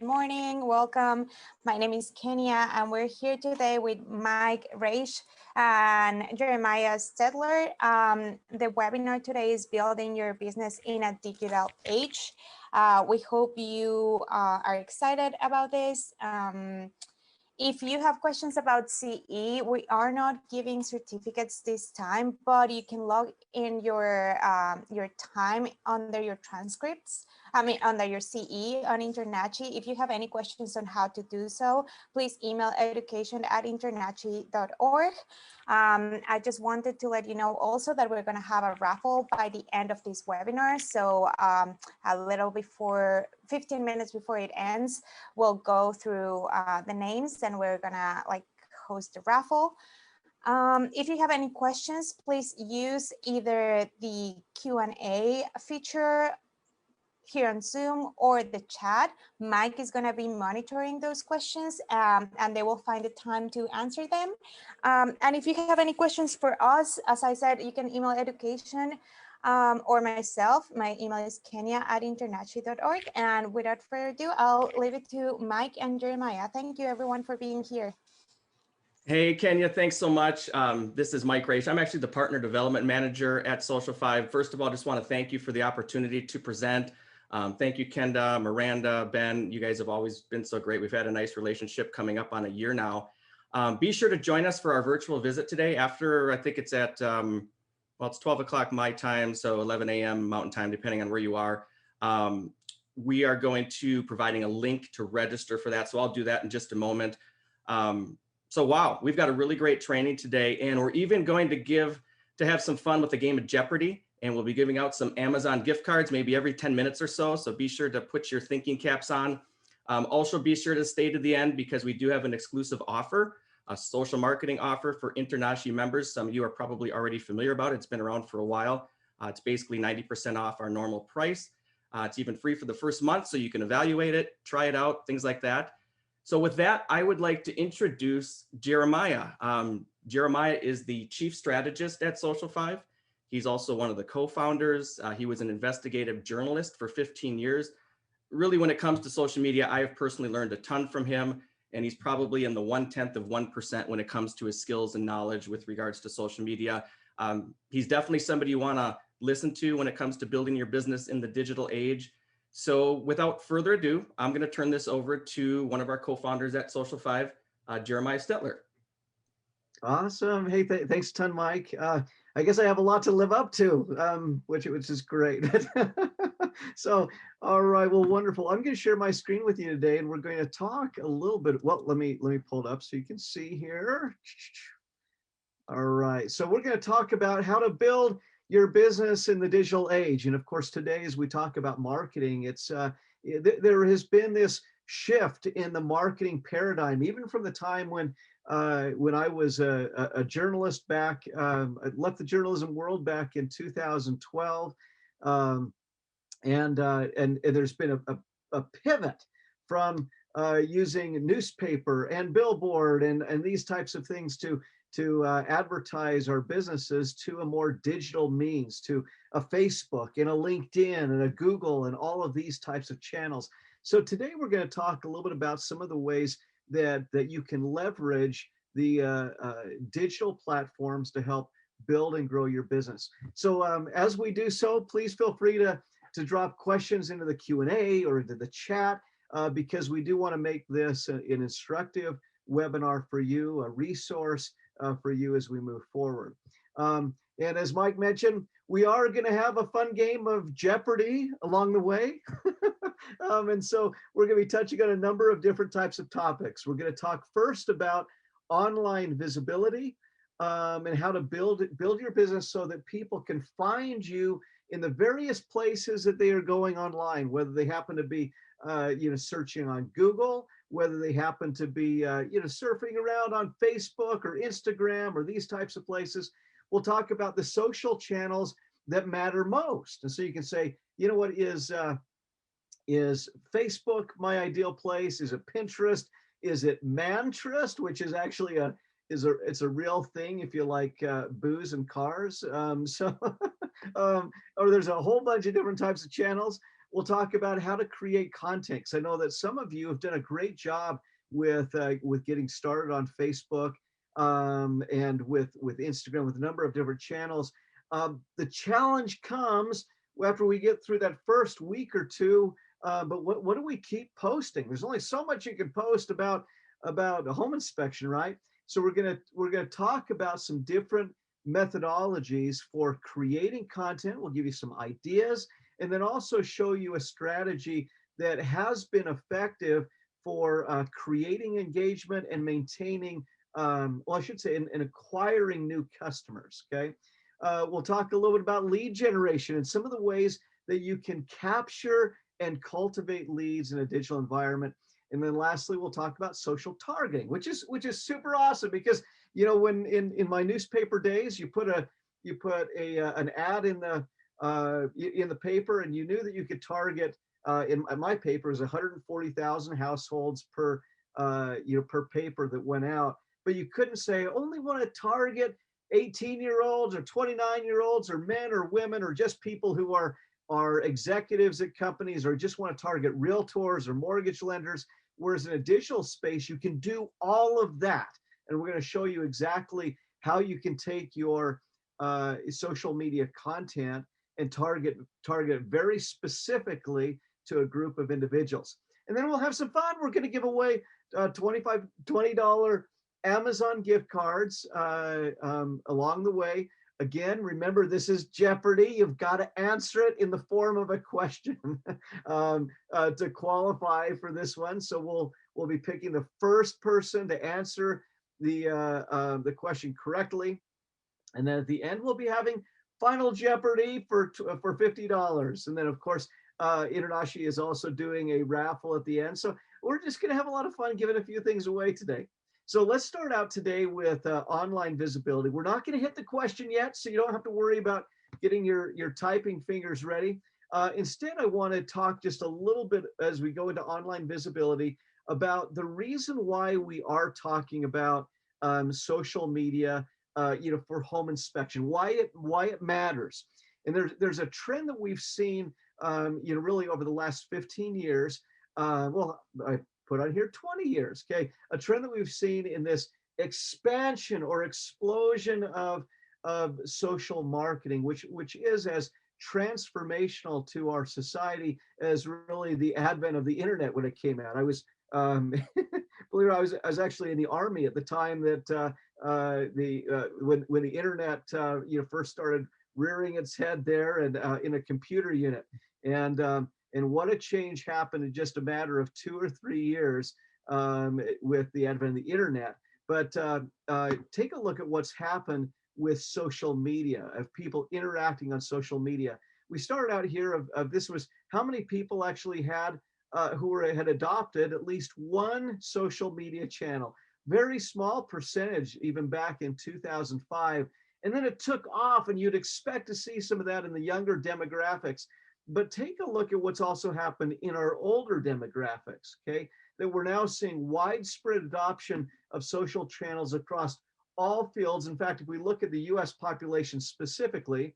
morning. Welcome. My name is Kenya, and we're here today with Mike Raiche and Jeremiah Stettler. The webinar today is Building Your Business in a Digital Age. We hope you are excited about this. If you have questions about CE, we are not giving certificates this time, but you can log in your time under your transcripts. Under your CE on InterNACHI. If you have any questions on how to do so, please email education@internachi.org. I just wanted to let you know also that we're going to have a raffle by the end of this webinar. So a little before, 15 minutes before it ends, we'll go through the names and we're gonna host a raffle. If you have any questions, please use either the Q&A feature here on Zoom or the chat. Mike is going to be monitoring those questions and they will find the time to answer them. And if you have any questions for us, as I said, you can email education or myself. My email is kenya@internachi.org. And without further ado, I'll leave it to Mike and Jeremiah. Thank you everyone for being here. Hey, Kenya, thanks so much. This is Mike Raiche. I'm actually the Partner Development Manager at Social5. First of all, I just want to thank you for the opportunity to present. Thank you, Kenda, Miranda, Ben. You guys have always been so great. We've had a nice relationship coming up on a year now. Be sure to join us for our virtual visit today after, I think it's at, well, it's 12 o'clock my time, so 11 a.m. Mountain Time, depending on where you are. We are going to providing a link to register for that, so I'll do that in just a moment. So wow, we've got a really great training today, and we're even going to have some fun with the game of Jeopardy, and we'll be giving out some Amazon gift cards maybe every 10 minutes or so. So be sure to put your thinking caps on. Also be sure to stay to the end because we do have an exclusive offer, a social marketing offer for InterNACHI members. Some of you are probably already familiar about it. It's been around for a while. It's basically 90% off our normal price. It's even free for the first month, so you can evaluate it, try it out, things like that. So with that, I would like to introduce Jeremiah. Jeremiah is the Chief Strategist at Social5. He's also one of the co-founders. He was an investigative journalist for 15 years. Really, when it comes to social media, I have personally learned a ton from him, and he's probably in the 1/10 of 1% when it comes to his skills and knowledge with regards to social media. He's definitely somebody you want to listen to when it comes to building your business in the digital age. So without further ado, I'm going to turn this over to one of our co-founders at Social5, Jeremiah Stettler. Awesome. Hey, thanks a ton, Mike. I guess I have a lot to live up to, which is great. So, all right, well, wonderful. I'm going to share my screen with you today, and we're going to talk a little bit. Well, let me pull it up so you can see here. All right, so we're going to talk about how to build your business in the digital age. And of course, today, as we talk about marketing, it's there has been this shift in the marketing paradigm, even from the time when I was a journalist back, I left the journalism world back in 2012, and there's been a pivot from using newspaper and billboard and these types of things to advertise our businesses to a more digital means, to a Facebook and a LinkedIn and a Google and all of these types of channels. So today we're going to talk a little bit about some of the ways that you can leverage the digital platforms to help build and grow your business. So as we do so, please feel free to drop questions into the Q&A or into the chat because we do want to make this an instructive webinar for you, a resource for you as we move forward. And as Mike mentioned, we are going to have a fun game of Jeopardy along the way. And so we're going to be touching on a number of different types of topics. We're going to talk first about online visibility and how to build your business so that people can find you in the various places that they are going online, whether they happen to be searching on Google, whether they happen to be surfing around on Facebook or Instagram or these types of places. We'll talk about the social channels that matter most. And so you can say, you know what, is Facebook my ideal place? Is it Pinterest? Is it Mantrest, which is actually it's a real thing if you like booze and cars. Or there's a whole bunch of different types of channels. We'll talk about how to create content, because I know that some of you have done a great job with getting started on Facebook, and with Instagram, with a number of different channels. The challenge comes after we get through that first week or two. But what do we keep posting? There's only so much you can post about a home inspection, right? So we're gonna talk about some different methodologies for creating content. We'll give you some ideas, and then also show you a strategy that has been effective for creating engagement and maintaining, well, I should say, and acquiring new customers. Okay. We'll talk a little bit about lead generation and some of the ways that you can capture and cultivate leads in a digital environment. And then lastly, we'll talk about social targeting, which is super awesome, because when in my newspaper days, you put an ad in the paper, and you knew that you could target, in my paper is 140,000 households per per paper that went out, but you couldn't say only want to target 18-year-olds or 29-year-olds or men or women or just people who are executives at companies, or just want to target realtors or mortgage lenders. Whereas in a digital space, you can do all of that. And we're going to show you exactly how you can take your social media content and target very specifically to a group of individuals. And then we'll have some fun. We're going to give away $20 Amazon gift cards along the way. Again, remember, this is Jeopardy. You've got to answer it in the form of a question to qualify for this one. So we'll be picking the first person to answer the question correctly, and then at the end we'll be having Final Jeopardy for $50. And then of course, InterNACHI is also doing a raffle at the end. So we're just going to have a lot of fun giving a few things away today. So let's start out today with online visibility. We're not going to hit the question yet, so you don't have to worry about getting your typing fingers ready. Instead, I want to talk just a little bit as we go into online visibility about the reason why we are talking about social media, for home inspection, why it matters. And there's a trend that we've seen, really over the last 15 years. Well, I put on here 20 years. Okay, a trend that we've seen in this expansion or explosion of social marketing, which is as transformational to our society as really the advent of the internet when it came out. I was believe it, I was actually in the Army at the time that when the internet first started rearing its head there, and in a computer unit, and what a change happened in just a matter of 2 or 3 years with the advent of the internet. But take a look at what's happened with social media, of people interacting on social media. We started out here of this was how many people actually had had adopted at least one social media channel. Very small percentage even back in 2005. And then it took off, and you'd expect to see some of that in the younger demographics. But take a look at what's also happened in our older demographics, okay? That we're now seeing widespread adoption of social channels across all fields. In fact, if we look at the US population specifically,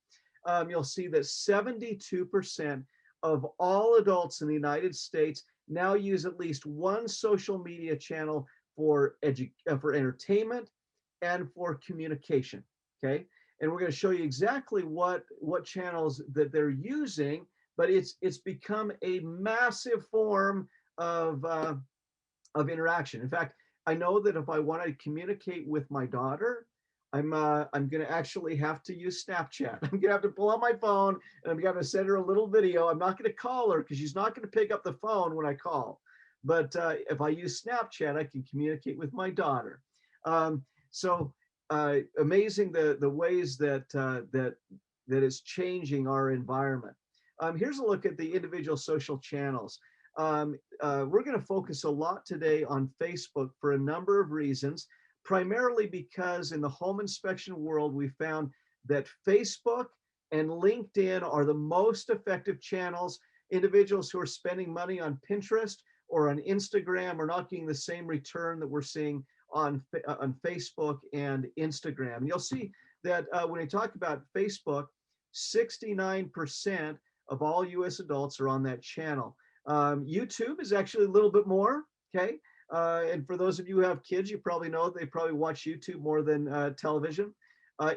you'll see that 72% of all adults in the United States now use at least one social media channel for entertainment and for communication, okay? And we're going to show you exactly what channels that they're using, but it's become a massive form of interaction. In fact, I know that if I want to communicate with my daughter, I'm going to actually have to use Snapchat. I'm going to have to pull out my phone, and I'm going to send her a little video. I'm not going to call her because she's not going to pick up the phone when I call. But if I use Snapchat, I can communicate with my daughter. So amazing the ways that is changing our environment. Here's a look at the individual social channels. We're going to focus a lot today on Facebook for a number of reasons, primarily because in the home inspection world, we found that Facebook and LinkedIn are the most effective channels. Individuals who are spending money on Pinterest or on Instagram are not getting the same return that we're seeing on Facebook and Instagram. And you'll see that when we talk about Facebook, 69% of all US adults are on that channel. YouTube is actually a little bit more, okay? And for those of you who have kids, you probably know they probably watch YouTube more than television.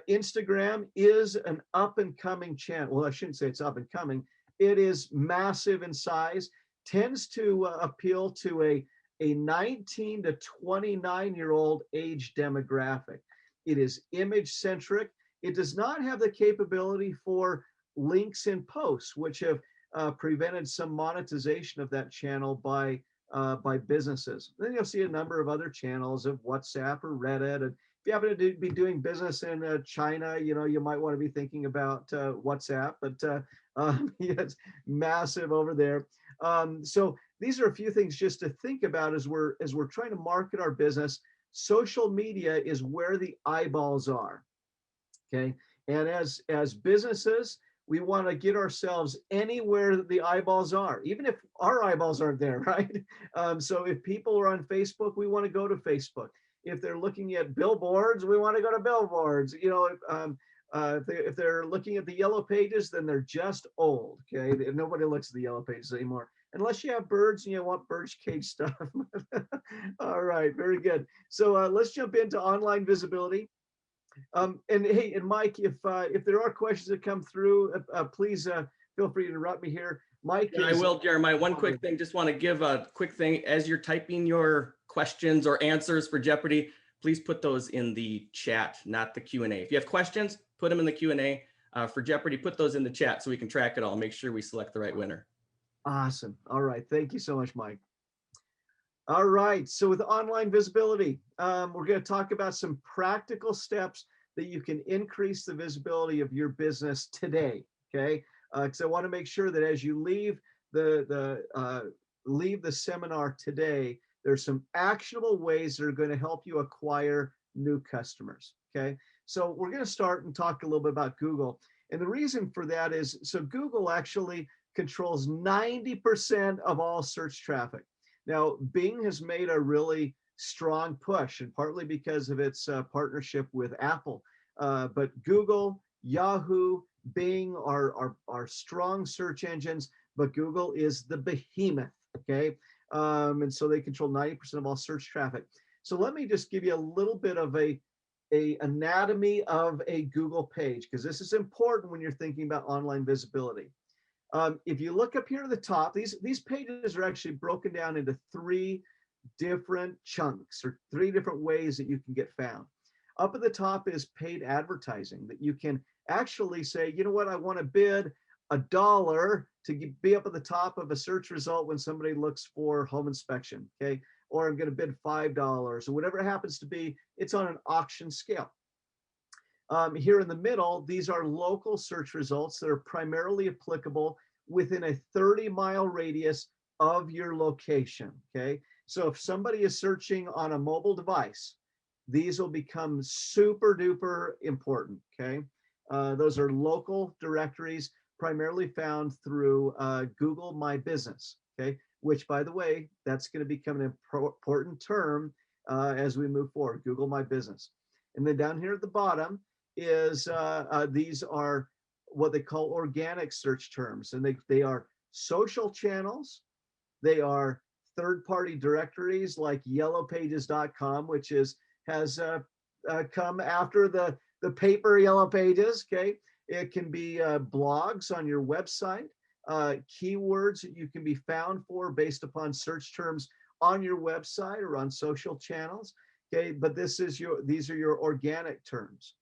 Instagram is an up and coming channel. Well, I shouldn't say it's up and coming. It is massive in size, tends to appeal to a 19 to 29-year-old age demographic. It is image centric. It does not have the capability for links in posts, which have prevented some monetization of that channel by businesses. Then you'll see a number of other channels of WhatsApp or Reddit. And if you happen to be doing business in China, you might want to be thinking about WhatsApp, but yeah, it's massive over there. So these are a few things just to think about as we're trying to market our business. Social media is where the eyeballs are. Okay. And as businesses, we want to get ourselves anywhere that the eyeballs are, even if our eyeballs aren't there, right? So if people are on Facebook, we want to go to Facebook. If they're looking at billboards, we want to go to billboards. If they're looking at the yellow pages, then they're just old. Okay, nobody looks at the yellow pages anymore, unless you have birds and you want bird cage stuff. All right, very good. So let's jump into online visibility. And hey, and Mike, if there are questions that come through, please feel free to interrupt me here. Mike, yeah, I will, Jeremiah. One quick thing, just want to give a quick thing. As you're typing your questions or answers for Jeopardy, please put those in the chat, not the Q&A. If you have questions, put them in the Q&A. For Jeopardy, put those in the chat so we can track it all, make sure we select the right winner. Awesome. All right. Thank you so much, Mike. All right. So with online visibility, we're going to talk about some practical steps that you can increase the visibility of your business today. Okay. Because I want to make sure that as you leave leave the seminar today, there's some actionable ways that are going to help you acquire new customers. Okay. So we're going to start and talk a little bit about Google. And the reason for that is, so Google actually controls 90% of all search traffic. Now, Bing has made a really strong push, and partly because of its partnership with Apple. But Google, Yahoo, Bing are strong search engines, but Google is the behemoth, okay? And so they control 90% of all search traffic. So let me just give you a little bit of a anatomy of a Google page, because this is important when you're thinking about online visibility. If you look up here at the top, these pages are actually broken down into 3 different chunks, or 3 different ways that you can get found. Up at the top is paid advertising, that you can actually say, you know what, I want to bid $1 to be up at the top of a search result when somebody looks for home inspection, okay? Or I'm going to bid $5, or whatever it happens to be. It's on an auction scale. Here in the middle, these are local search results that are primarily applicable within a 30-mile radius of your location, okay? So if somebody is searching on a mobile device, these will become super duper important, okay? Those are local directories primarily found through Google My Business, okay? Which, by the way, that's going to become an important term as we move forward, Google My Business. And then down here at the bottom is these are what they call organic search terms, and they are social channels. They are third-party directories like yellowpages.com, which has come after the paper Yellow Pages, okay? It can be blogs on your website, keywords that you can be found for based upon search terms on your website or on social channels, okay? But these are your organic terms.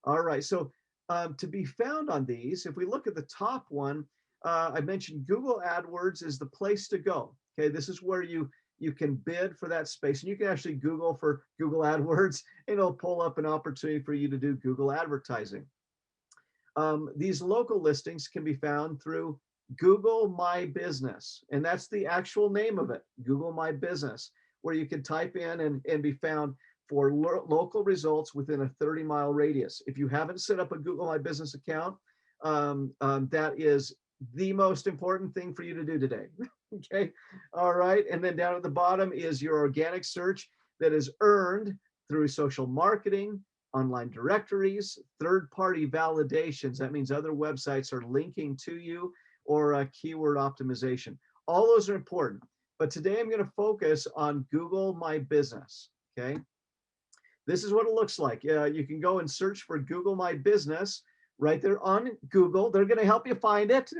All right, so to be found on these, if we look at the top one, I mentioned Google AdWords is the place to go. Okay, this is where you can bid for that space, and you can actually Google for Google AdWords, and it'll pull up an opportunity for you to do Google advertising. These local listings can be found through Google My Business, and that's the actual name of it, Google My Business, where you can type in and be found for local results within a 30-mile radius. If you haven't set up a Google My Business account, that is the most important thing for you to do today. Okay, all right. And then down at the bottom is your organic search that is earned through social marketing, online directories, third-party validations. That means other websites are linking to you, or keyword optimization. All those are important. But today I'm going to focus on Google My Business. Okay. This is what it looks like. You can go and search for Google My Business right there on Google. They're going to help you find it.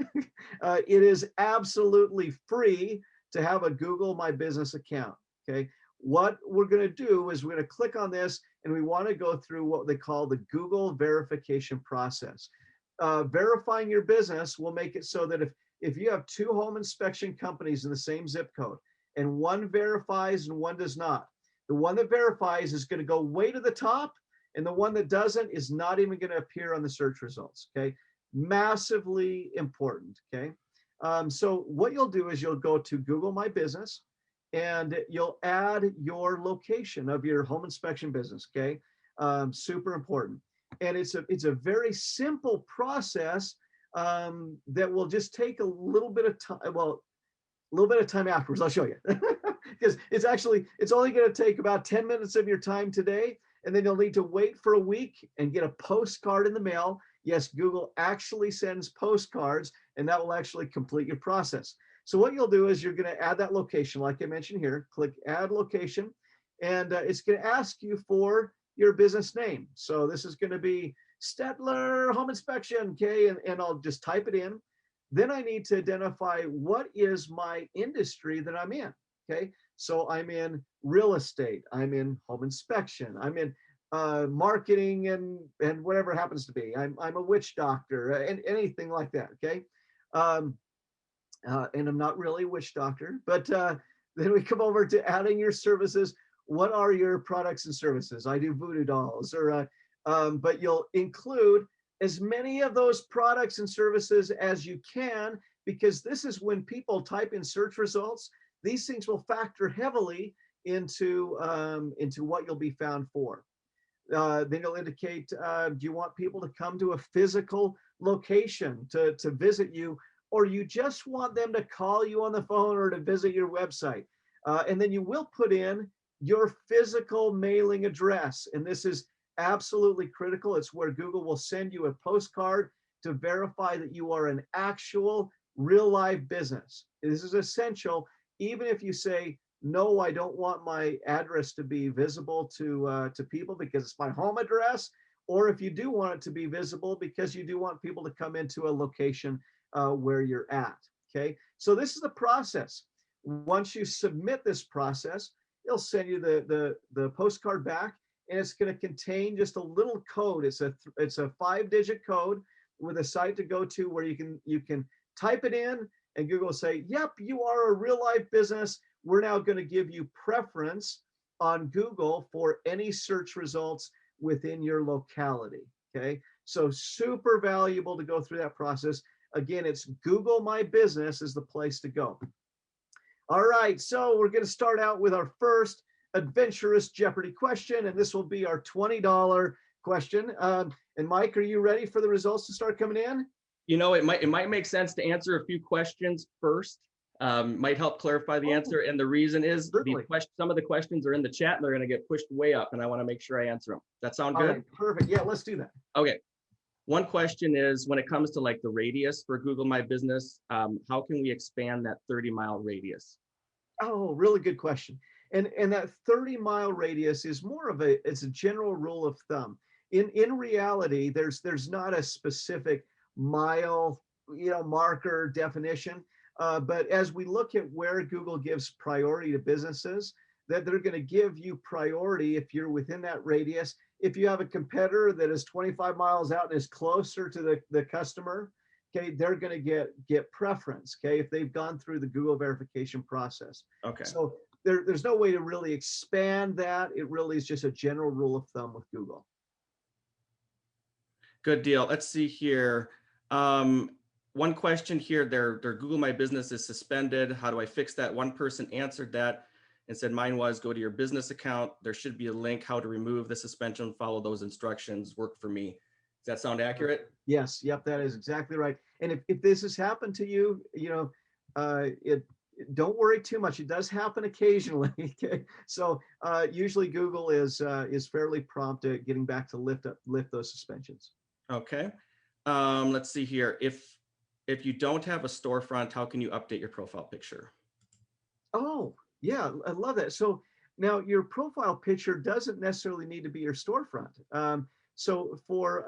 It is absolutely free to have a Google My Business account. Okay. What we're going to do is we're going to click on this, and we want to go through what they call the Google verification process. Verifying your business will make it so that if you have two home inspection companies in the same zip code and one verifies and one does not, the one that verifies is going to go way to the top, and the one that doesn't is not even going to appear on the search results. Okay, massively important. Okay, so what you'll do is you'll go to Google My Business, and you'll add your location of your home inspection business. Okay, super important. And it's a very simple process that will just take a little bit of time. Well, a little bit of time afterwards. I'll show you, because it's only going to take about 10 minutes of your time today, and then you'll need to wait for a week and get a postcard in the mail. Yes, Google actually sends postcards, and that will actually complete your process. So what you'll do is you're going to add that location, like I mentioned here. Click Add Location, and it's going to ask you for your business name. So this is going to be Stettler Home Inspection, okay, and I'll just type it in. Then I need to identify what is my industry that I'm in, okay? So I'm in real estate, I'm in home inspection, I'm in marketing and whatever it happens to be. I'm a witch doctor and anything like that, okay? And I'm not really a witch doctor, but then we come over to adding your services. What are your products and services? I do voodoo dolls, but you'll include as many of those products and services as you can, because this is when people type in search results, these things will factor heavily into what you'll be found for. Then you'll indicate, do you want people to come to a physical location to visit you, or you just want them to call you on the phone or to visit your website? And then you will put in your physical mailing address. And this is absolutely critical. It's where Google will send you a postcard to verify that you are an actual real live business. This is essential. Even if you say, no, I don't want my address to be visible to people because it's my home address, or if you do want it to be visible because you do want people to come into a location where you're at. Okay, so this is the process. Once you submit this process, it'll send you the postcard back, and it's going to contain just a little code. It's a 5-digit code with a site to go to where you can type it in, and Google will say, yep, you are a real life business. We're now going to give you preference on Google for any search results within your locality. Okay, so super valuable to go through that process. Again, it's Google My Business is the place to go. All right, so we're going to start out with our first adventurous Jeopardy question, and this will be our $20 question. And Mike, are you ready for the results to start coming in? You know, it might make sense to answer a few questions first. Might help clarify the answer, and the reason is some of the questions are in the chat and they're going to get pushed way up, and I want to make sure I answer them. That sound good? All right, perfect. Yeah, let's do that. Okay. One question is, when it comes to like the radius for Google My Business, how can we expand that 30-mile radius? Oh, really good question. And that 30-mile radius is more of it's a general rule of thumb. In reality, there's not a specific mile, marker definition. But as we look at where Google gives priority to businesses, that they're going to give you priority if you're within that radius. If you have a competitor that is 25 miles out and is closer to the customer, okay, they're going to get preference, okay, if they've gone through the Google verification process. Okay. So there's no way to really expand that. It really is just a general rule of thumb with Google. Good deal. Let's see here. One question here, their Google My Business is suspended. How do I fix that? One person answered that and said, mine was go to your business account. There should be a link how to remove the suspension, follow those instructions, work for me. Does that sound accurate? Yes. Yep. That is exactly right. And if this has happened to you, don't worry too much. It does happen occasionally. Okay. So usually Google is fairly prompt at getting back to lift those suspensions. Okay. Let's see here. If if you don't have a storefront, how can you update your profile picture? Oh, yeah, I love that. So now your profile picture doesn't necessarily need to be your storefront. So for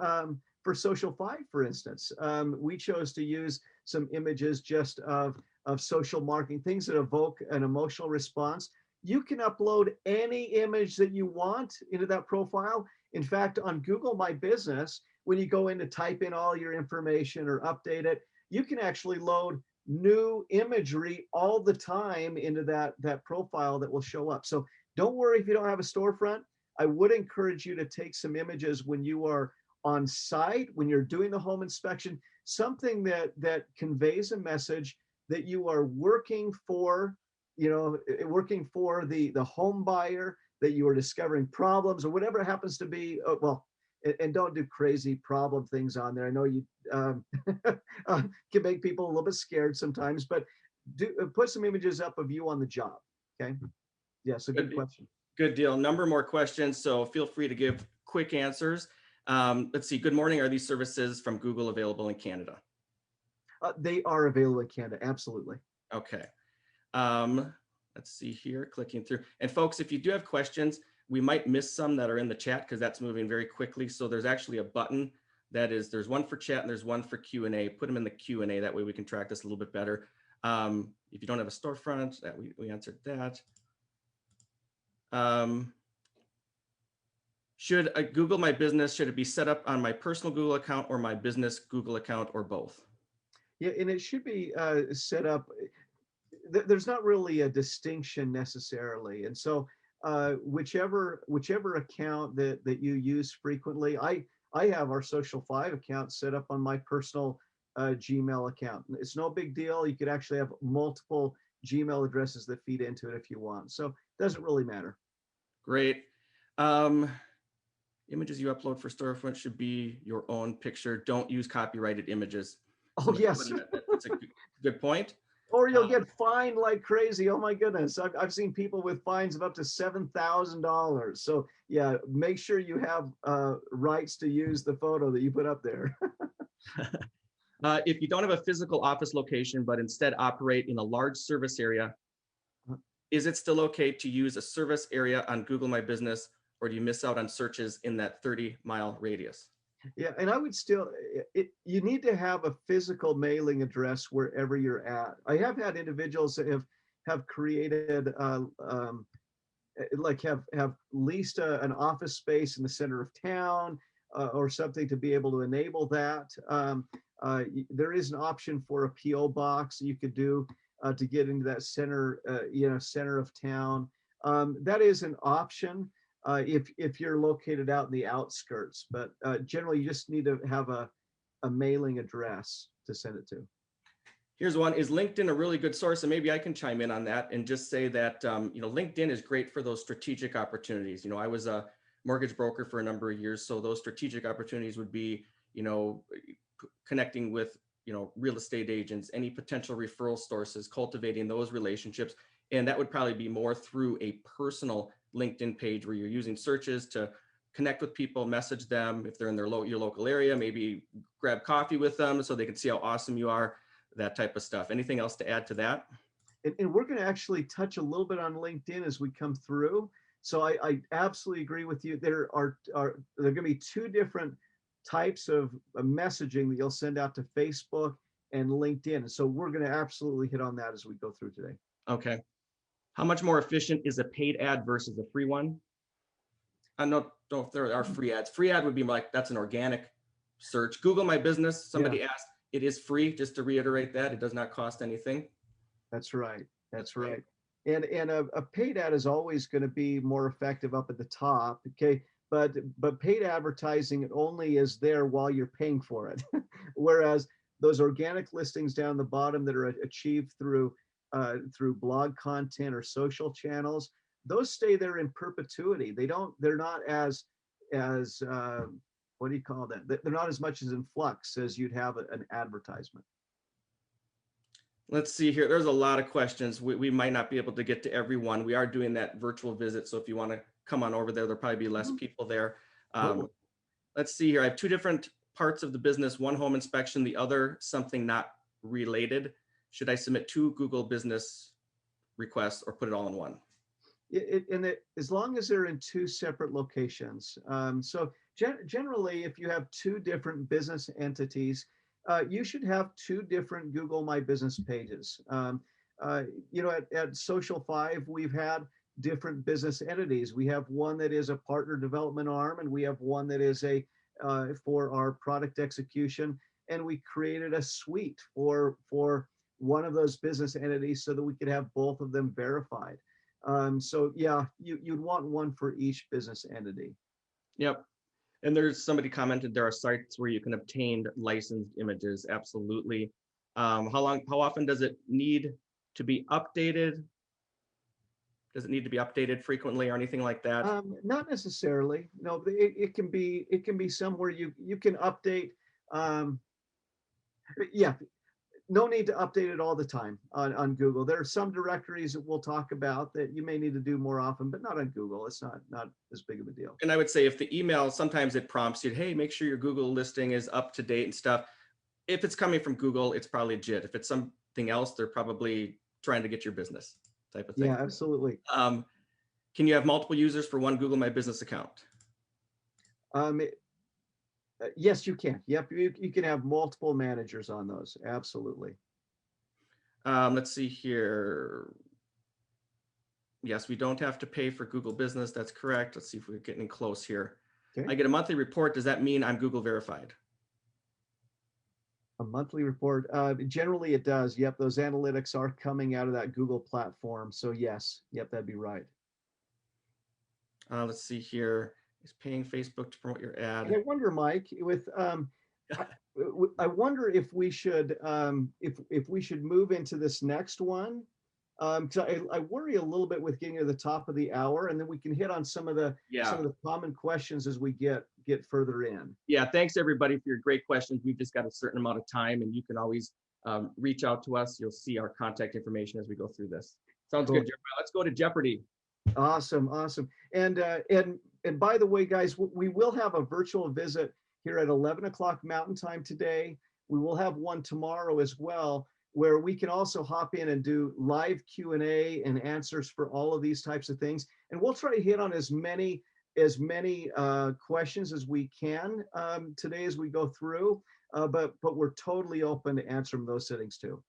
Social5, for instance, we chose to use some images just of social marketing, things that evoke an emotional response. You can upload any image that you want into that profile. In fact, on Google My Business, when you go in to type in all your information or update it, you can actually load new imagery all the time into that profile that will show up. So don't worry if you don't have a storefront. I would encourage you to take some images when you are on site, when you're doing the home inspection, something that conveys a message that you are working for, working for the home buyer, that you are discovering problems or whatever it happens to be. Well, and don't do crazy problem things on there. I know you can make people a little bit scared sometimes, but put some images up of you on the job. Okay. Yeah. So good question. Good deal. Number more questions. So feel free to give quick answers. Let's see. Good morning. Are these services from Google available in Canada? They are available in Canada. Absolutely. Okay. Let's see here, clicking through. And folks, if you do have questions, we might miss some that are in the chat because that's moving very quickly. So there's actually a button there's one for chat and there's one for Q&A. Put them in the Q&A. That way we can track this a little bit better. If you don't have a storefront, that we answered that. Should I Google My Business? Should it be set up on my personal Google account or my business Google account or both? Yeah, and it should be set up. There's not really a distinction necessarily, and so whichever account that you use frequently, I have our Social5 account set up on my personal Gmail account. It's no big deal. You could actually have multiple Gmail addresses that feed into it if you want. So it doesn't really matter. Great. Images you upload for storefront should be your own picture. Don't use copyrighted images. Oh, yes. That's a good point. Or you'll get fined like crazy. Oh my goodness. I've seen people with fines of up to $7,000. So yeah, make sure you have rights to use the photo that you put up there. If you don't have a physical office location, but instead operate in a large service area, is it still okay to use a service area on Google My Business, or do you miss out on searches in that 30-mile radius? Yeah, and I would still, you need to have a physical mailing address wherever you're at. I have had individuals that have created, like have leased an office space in the center of town or something to be able to enable that. There is an option for a PO box you could do to get into that center, center of town. That is an option. If you're located out in the outskirts, but generally you just need to have a mailing address to send it to. Here's one. Is LinkedIn a really good source? And maybe I can chime in on that and just say that, LinkedIn is great for those strategic opportunities. I was a mortgage broker for a number of years. So those strategic opportunities would be, connecting with, real estate agents, any potential referral sources, cultivating those relationships. And that would probably be more through a personal LinkedIn page where you're using searches to connect with people, message them if they're in your local area, maybe grab coffee with them so they can see how awesome you are, that type of stuff. Anything else to add to that? And we're going to actually touch a little bit on LinkedIn as we come through. So I absolutely agree with you. There are going to be two different types of messaging that you'll send out to Facebook and LinkedIn. So we're going to absolutely hit on that as we go through today. Okay. How much more efficient is a paid ad versus a free one? I don't know if there are free ads. Free ad would be like, that's an organic search. Google My Business, somebody asked, it is free, just to reiterate that. It does not cost anything. That's right. That's right. And a paid ad is always going to be more effective up at the top. Okay. But paid advertising only is there while you're paying for it. Whereas those organic listings down the bottom that are achieved through blog content or social channels, those stay there in perpetuity. They're not as what do you call that? They're not as much as in flux as you'd have an advertisement. Let's see here. There's a lot of questions. We might not be able to get to everyone. We are doing that virtual visit. So if you want to come on over there, there'll probably be less people there. Let's see here. I have two different parts of the business, one home inspection, the other something not related? Should I submit 2 Google business requests or put it all in one? As long as they're in 2 separate locations. So generally, if you have 2 different business entities, you should have 2 different Google My Business pages. At Social5, we've had different business entities. We have one that is a partner development arm, and we have one that is for our product execution. And we created a suite for one of those business entities so that we could have both of them verified. So yeah, you'd want one for each business entity. Yep. And there's somebody commented there are sites where you can obtain licensed images. Absolutely. How often does it need to be updated? Does it need to be updated frequently or anything like that? Not necessarily. No, it can be somewhere you can update. Yeah, no need to update it all the time on Google. There are some directories that we'll talk about that you may need to do more often, but not on Google. It's not as big of a deal. And I would say if the email, sometimes it prompts you, hey, make sure your Google listing is up to date and stuff. If it's coming from Google, it's probably legit. If it's something else, they're probably trying to get your business type of thing. Yeah, absolutely. Can you have multiple users for one Google My Business account? Yes, you can. Yep, you can have multiple managers on those. Absolutely. Let's see here. Yes, we don't have to pay for Google Business. That's correct. Let's see if we're getting close here. Okay. I get a monthly report. Does that mean I'm Google verified? A monthly report. Generally, it does. Yep, those analytics are coming out of that Google platform. So yes, yep, that'd be right. Let's see here. Is paying Facebook to promote your ad? And I wonder, Mike, with I wonder if we should if we should move into this next one. Because I worry a little bit with getting to the top of the hour, and then we can hit on some of the common questions as we get further in. Yeah, thanks everybody for your great questions. We've just got a certain amount of time, and you can always reach out to us. You'll see our contact information as we go through this. Sounds good, Jeremiah. Let's go to Jeopardy. Awesome. And by the way, guys, we will have a virtual visit here at 11 o'clock Mountain Time today. We will have one tomorrow as well, where we can also hop in and do live Q&A and answers for all of these types of things. And we'll try to hit on as many questions as we can today as we go through, but we're totally open to answering those settings too.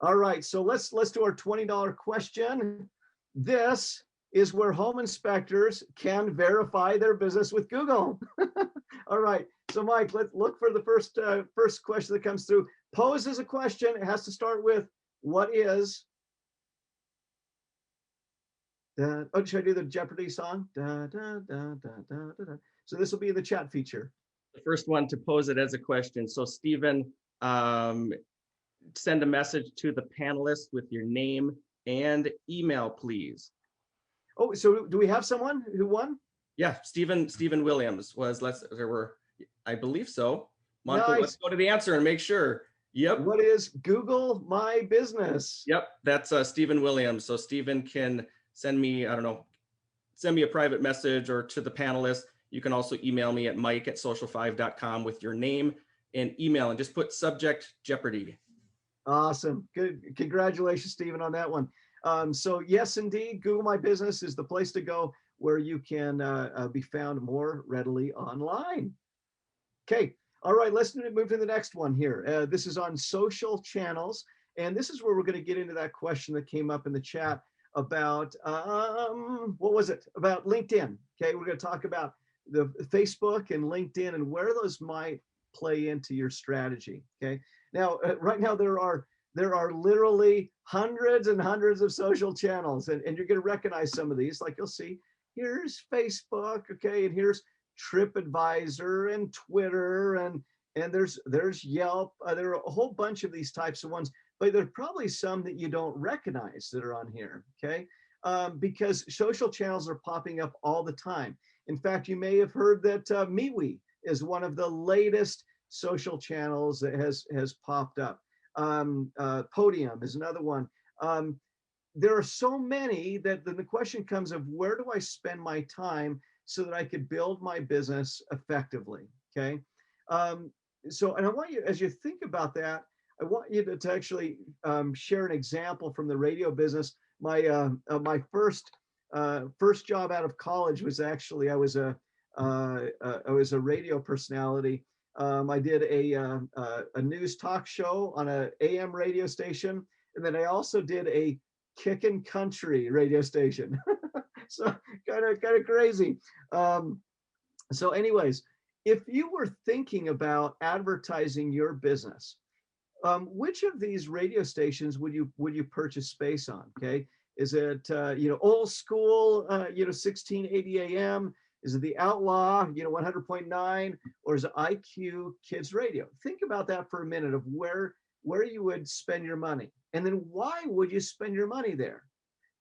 All right, so let's do our $20 question. This is where home inspectors can verify their business with Google. All right, so Mike, let's look for the first question that comes through. Pose as a question. It has to start with what is. Should I do the Jeopardy song? So this will be the chat feature. The first one to pose it as a question. So Stephen, send a message to the panelists with your name and email, please. Oh, so do we have someone who won? Yeah, Stephen Williams was. I believe so. Monto, nice. Let's go to the answer and make sure. Yep. What is Google My Business? Yep, that's Stephen Williams. So Stephen can send me, send me a private message or to the panelists. You can also email me at mike@social5.com with your name and email, and just put subject Jeopardy. Awesome. Good. Congratulations, Stephen, on that one. So yes, indeed, Google My Business is the place to go where you can be found more readily online. Okay. All right, let's move to the next one here. This is on social channels. And this is where we're going to get into that question that came up in the chat about, what was it? About LinkedIn. Okay, we're going to talk about the Facebook and LinkedIn and where those might play into your strategy. Okay. Now, right now there are literally hundreds and hundreds of social channels, and you're going to recognize some of these. Like you'll see, here's Facebook, okay, and here's TripAdvisor and Twitter, and there's Yelp. There are a whole bunch of these types of ones, but there are probably some that you don't recognize that are on here, okay? Because social channels are popping up all the time. In fact, you may have heard that MeWe is one of the latest social channels that has popped up. Podium is another one. There are so many that then the question comes of where do I spend my time so that I could build my business effectively, okay? And I want you, as you think about that, I want you to actually share an example from the radio business. My first job out of college was actually I was a radio personality. I did a news talk show on a AM radio station, and then I also did a kickin' country radio station. So kind of crazy. So anyways, if you were thinking about advertising your business, which of these radio stations would you purchase space on? Okay, is it old school 1680 AM? Is it the Outlaw 100.9, or is it IQ Kids Radio? Think about that for a minute of where you would spend your money, and then why would you spend your money there?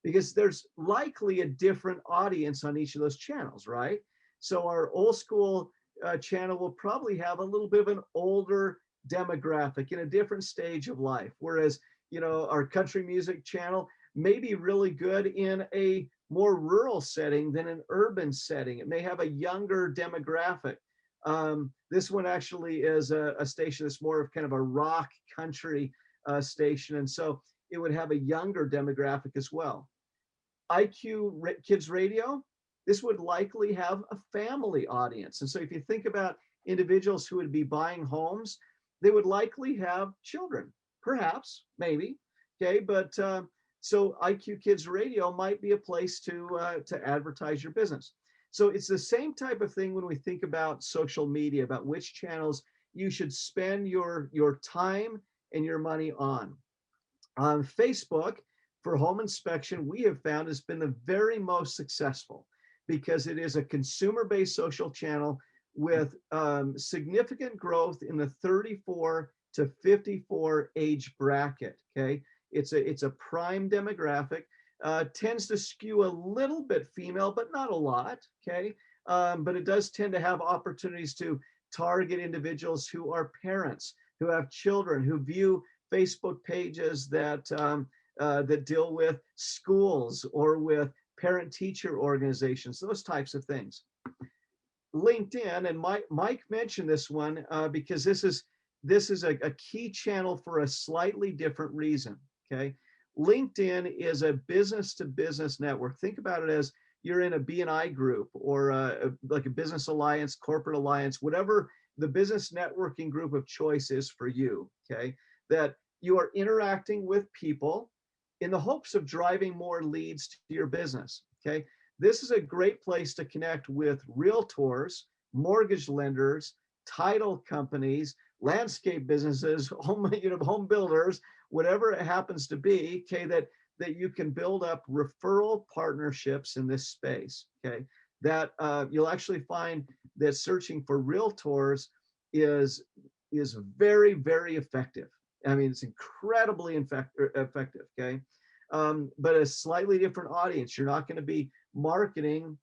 Because there's likely a different audience on each of those channels, right? So our old school channel will probably have a little bit of an older demographic in a different stage of life, whereas our country music channel may be really good in a more rural setting than an urban setting. It may have a younger demographic. This one actually is a station that's more of kind of a rock country station, and so it would have a younger demographic as well. IQ Kids Radio, this would likely have a family audience. And so if you think about individuals who would be buying homes, they would likely have children, perhaps, maybe, okay? But so IQ Kids Radio might be a place to advertise your business. So it's the same type of thing when we think about social media, about which channels you should spend your time and your money on. On Facebook, for home inspection, we have found has been the very most successful because it is a consumer-based social channel with significant growth in the 34 to 54 age bracket. Okay, it's a prime demographic. Tends to skew a little bit female, but not a lot. Okay, but it does tend to have opportunities to target individuals who are parents, who have children, who view Facebook pages that that deal with schools or with parent-teacher organizations, those types of things. LinkedIn, and Mike mentioned this one because this is a key channel for a slightly different reason. Okay, LinkedIn is a business-to-business network. Think about it as you're in a B&I group or like a business alliance, corporate alliance, whatever the business networking group of choice is for you. Okay, that you are interacting with people in the hopes of driving more leads to your business. Okay, this is a great place to connect with realtors, mortgage lenders, title companies, landscape businesses, home builders, whatever it happens to be. Okay, that you can build up referral partnerships in this space. Okay, that you'll actually find that searching for realtors is very, very effective. I mean, it's incredibly effective, okay? But a slightly different audience. You're not going to be marketing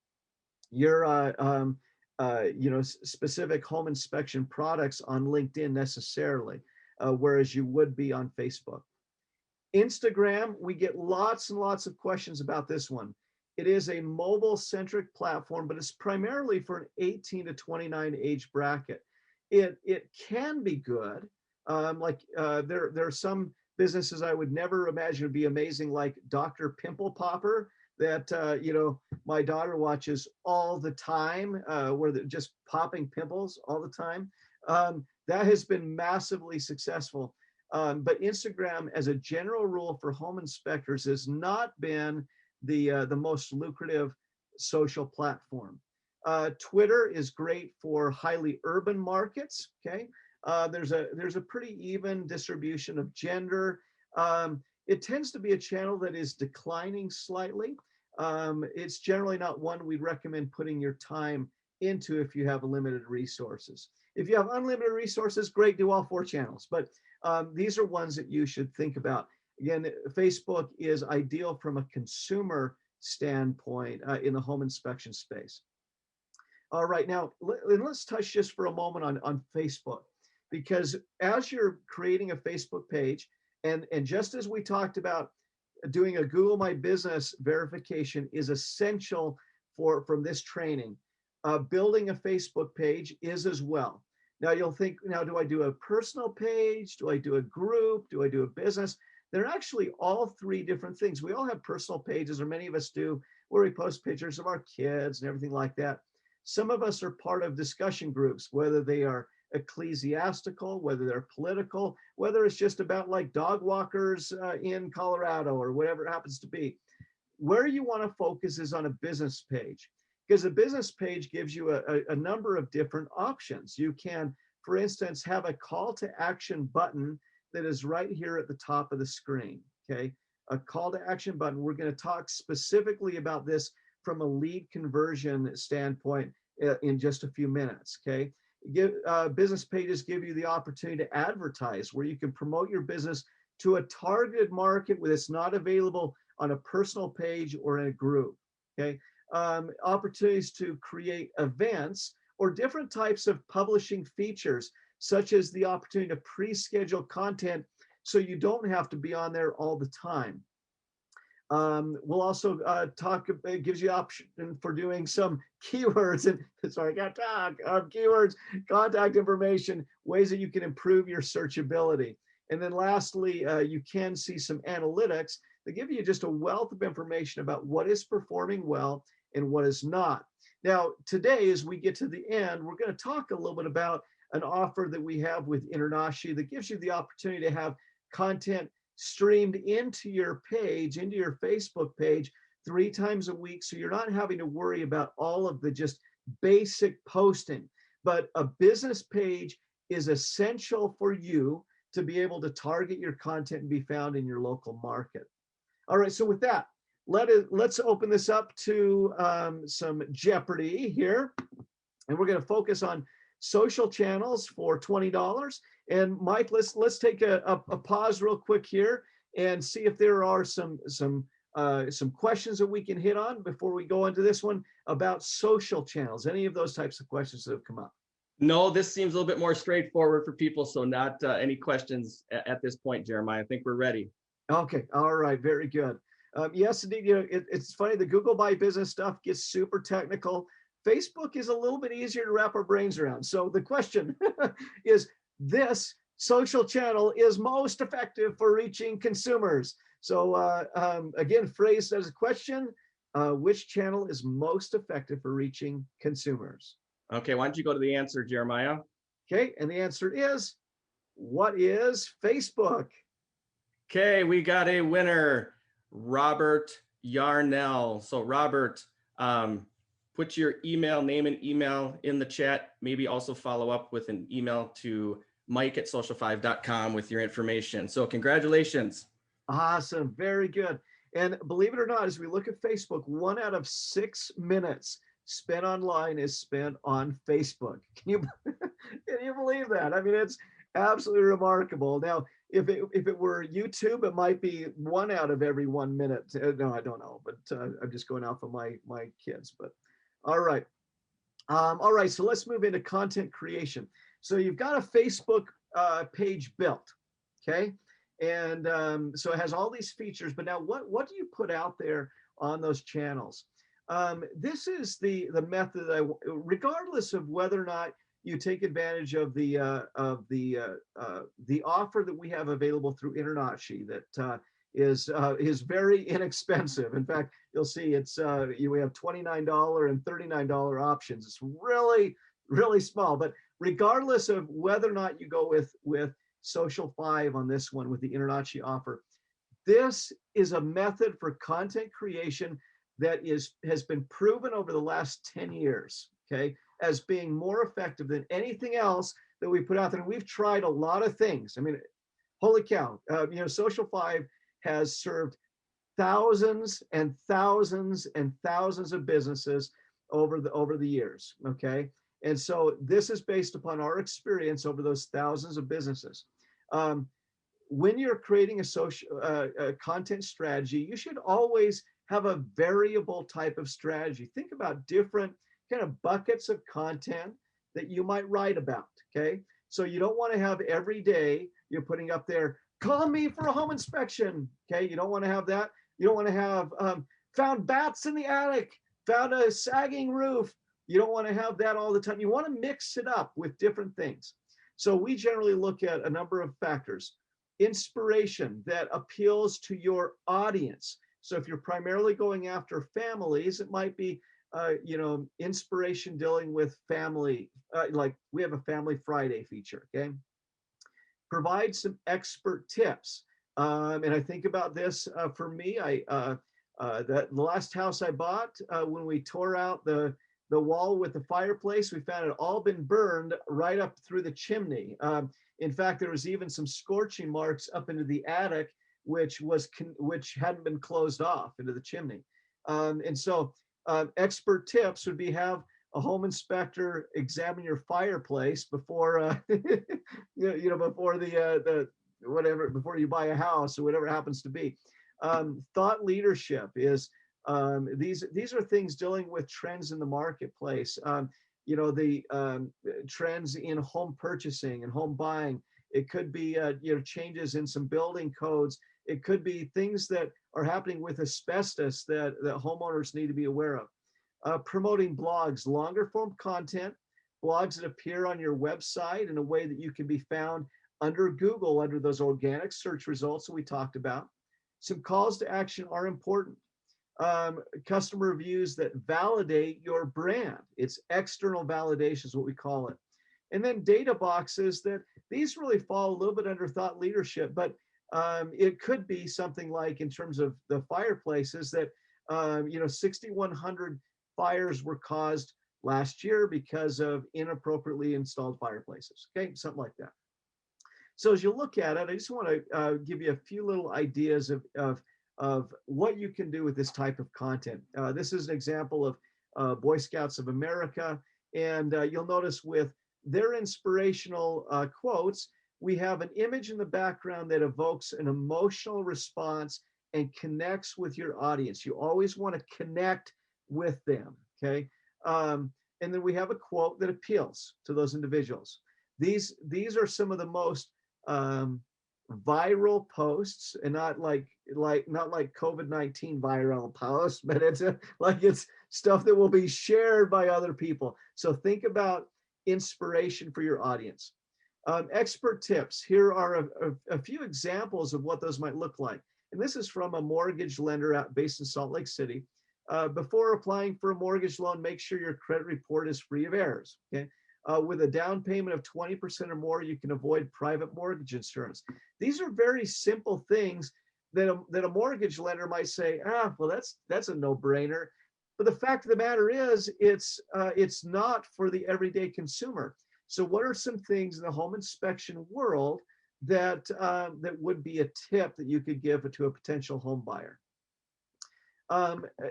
your, specific home inspection products on LinkedIn necessarily, whereas you would be on Facebook. Instagram, we get lots and lots of questions about this one. It is a mobile-centric platform, but it's primarily for an 18 to 29 age bracket. It can be good. There are some businesses I would never imagine would be amazing, like Dr. Pimple Popper, that my daughter watches all the time, where they're just popping pimples all the time. That has been massively successful. But Instagram, as a general rule for home inspectors, has not been the most lucrative social platform. Twitter is great for highly urban markets. Okay. There's a pretty even distribution of gender. It tends to be a channel that is declining slightly. It's generally not one we'd recommend putting your time into if you have limited resources. If you have unlimited resources, great, do all 4 channels. But these are ones that you should think about. Again, Facebook is ideal from a consumer standpoint in the home inspection space. All right, now let's touch just for a moment on Facebook, because as you're creating a Facebook page, and just as we talked about, doing a Google My Business verification is essential from this training. Building a Facebook page is as well. Now you'll think, now do I do a personal page? Do I do a group? Do I do a business? They're actually all three different things. We all have personal pages, or many of us do, where we post pictures of our kids and everything like that. Some of us are part of discussion groups, whether they are ecclesiastical, whether they're political, whether it's just about like dog walkers in Colorado or whatever it happens to be. Where you want to focus is on a business page, because a business page gives you a number of different options. You can, for instance, have a call to action button that is right here at the top of the screen, okay? A call to action button. We're going to talk specifically about this from a lead conversion standpoint in just a few minutes, okay? Business pages give you the opportunity to advertise, where you can promote your business to a targeted market where it's not available on a personal page or in a group, okay? Opportunities to create events or different types of publishing features, such as the opportunity to pre-schedule content so you don't have to be on there all the time. We'll also talk, it gives you option for doing some keywords, and sorry, I got to talk, keywords, contact information, ways that you can improve your searchability. And then lastly, you can see some analytics that give you just a wealth of information about what is performing well and what is not. Now, today, as we get to the end, we're going to talk a little bit about an offer that we have with InterNACHI that gives you the opportunity to have content streamed into your page, into your Facebook page 3 times a week. So you're not having to worry about all of the just basic posting. But a business page is essential for you to be able to target your content and be found in your local market. All right, so with that, let's open this up to some Jeopardy here. And we're going to focus on social channels for $20. And Mike, let's take a pause real quick here and see if there are some questions that we can hit on before we go into this one about social channels. Any of those types of questions that have come up? No, this seems a little bit more straightforward for people, so not any questions at this point, Jeremiah. I think we're ready. Okay, all right, very good. Yes, indeed. You know, it's funny, the Google My Business stuff gets super technical. Facebook is a little bit easier to wrap our brains around. So the question is, this social channel is most effective for reaching consumers. So again, phrased as a question, which channel is most effective for reaching consumers? Okay, why don't you go to the answer, Jeremiah? Okay, and the answer is, what is Facebook? Okay, we got a winner, Robert Yarnell. So Robert, put your name and email in the chat. Maybe also follow up with an email to mike@social5.com with your information. So congratulations. Awesome, very good. And believe it or not, as we look at Facebook, 1 out of 6 minutes spent online is spent on Facebook. Can you believe that? I mean, it's absolutely remarkable. Now, if it were YouTube, it might be 1 out of every 1 minute. No, I don't know, but I'm just going off of my kids. But all right, so let's move into content creation. So you've got a Facebook page built, okay, and so it has all these features. But now, what do you put out there on those channels? This is the method that regardless of whether or not you take advantage of the offer that we have available through InterNACHI that is very inexpensive. In fact, you'll see it's we have $29 and $39 options. It's really, really small. But regardless of whether or not you go with Social5 on this one with the InterNACHI offer, this is a method for content creation that has been proven over the last 10 years, okay, as being more effective than anything else that we put out there. And we've tried a lot of things. I mean, holy cow, Social5 has served thousands and thousands and thousands of businesses over the years, okay? And so this is based upon our experience over those thousands of businesses. When you're creating a social content strategy, you should always have a variable type of strategy. Think about different kind of buckets of content that you might write about, okay? So you don't want to have every day you're putting up there, call me for a home inspection, okay? You don't want to have that. You don't want to have found bats in the attic, found a sagging roof, You don't want to have that all the time. You want to mix it up with different things. So we generally look at a number of factors. Inspiration that appeals to your audience. So if you're primarily going after families, it might be, inspiration dealing with family, like we have a Family Friday feature, okay? Provide some expert tips. And I think about this for me, the last house I bought, when we tore out the wall with the fireplace, we found it all been burned right up through the chimney. In fact, there was even some scorching marks up into the attic, which hadn't been closed off into the chimney. And so expert tips would be have a home inspector examine your fireplace before, before before you buy a house or whatever it happens to be. Thought leadership is, these are things dealing with trends in the marketplace. The trends in home purchasing and home buying. It could be, changes in some building codes. It could be things that are happening with asbestos that homeowners need to be aware of. Promoting blogs, longer form content, blogs that appear on your website in a way that you can be found under Google, under those organic search results that we talked about. Some calls to action are important. Customer reviews that validate your brand. It's external validation is what we call it. And then data boxes that these really fall a little bit under thought leadership, but it could be something like in terms of the fireplaces that, 6,100 fires were caused last year because of inappropriately installed fireplaces. Okay, something like that. So as you look at it, I just want to give you a few little ideas of what you can do with this type of content. This is an example of Boy Scouts of America, and you'll notice with their inspirational quotes, we have an image in the background that evokes an emotional response and connects with your audience. You always want to connect with them, okay? And then we have a quote that appeals to those individuals. These are some of the most viral posts, and not like COVID-19 viral posts, but it's stuff that will be shared by other people. So think about inspiration for your audience. Expert tips. Here are a few examples of what those might look like. And this is from a mortgage lender based in Salt Lake City. Before applying for a mortgage loan, make sure your credit report is free of errors. Okay. With a down payment of 20% or more, you can avoid private mortgage insurance. These are very simple things that a mortgage lender might say, well, that's a no-brainer. But the fact of the matter is, it's not for the everyday consumer. So what are some things in the home inspection world that would be a tip that you could give to a potential home buyer?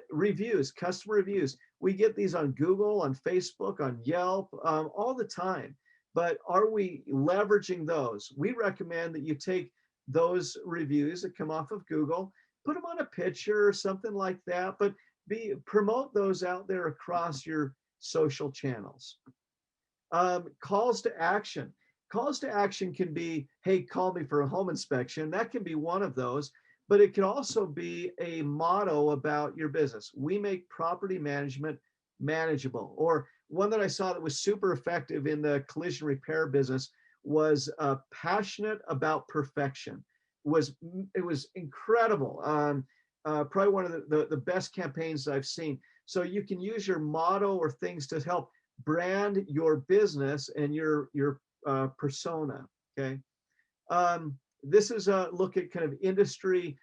Reviews, customer reviews. We get these on Google, on Facebook, on Yelp, all the time. But are we leveraging those? We recommend that you take those reviews that come off of Google, put them on a picture or something like that, but promote those out there across your social channels. Calls to action. Calls to action can be, hey, call me for a home inspection. That can be one of those. But it can also be a motto about your business. We make property management manageable. Or one that I saw that was super effective in the collision repair business was passionate about perfection. It was incredible. Probably one of the best campaigns I've seen. So you can use your motto or things to help brand your business and your persona. Okay. This is a look at kind of industry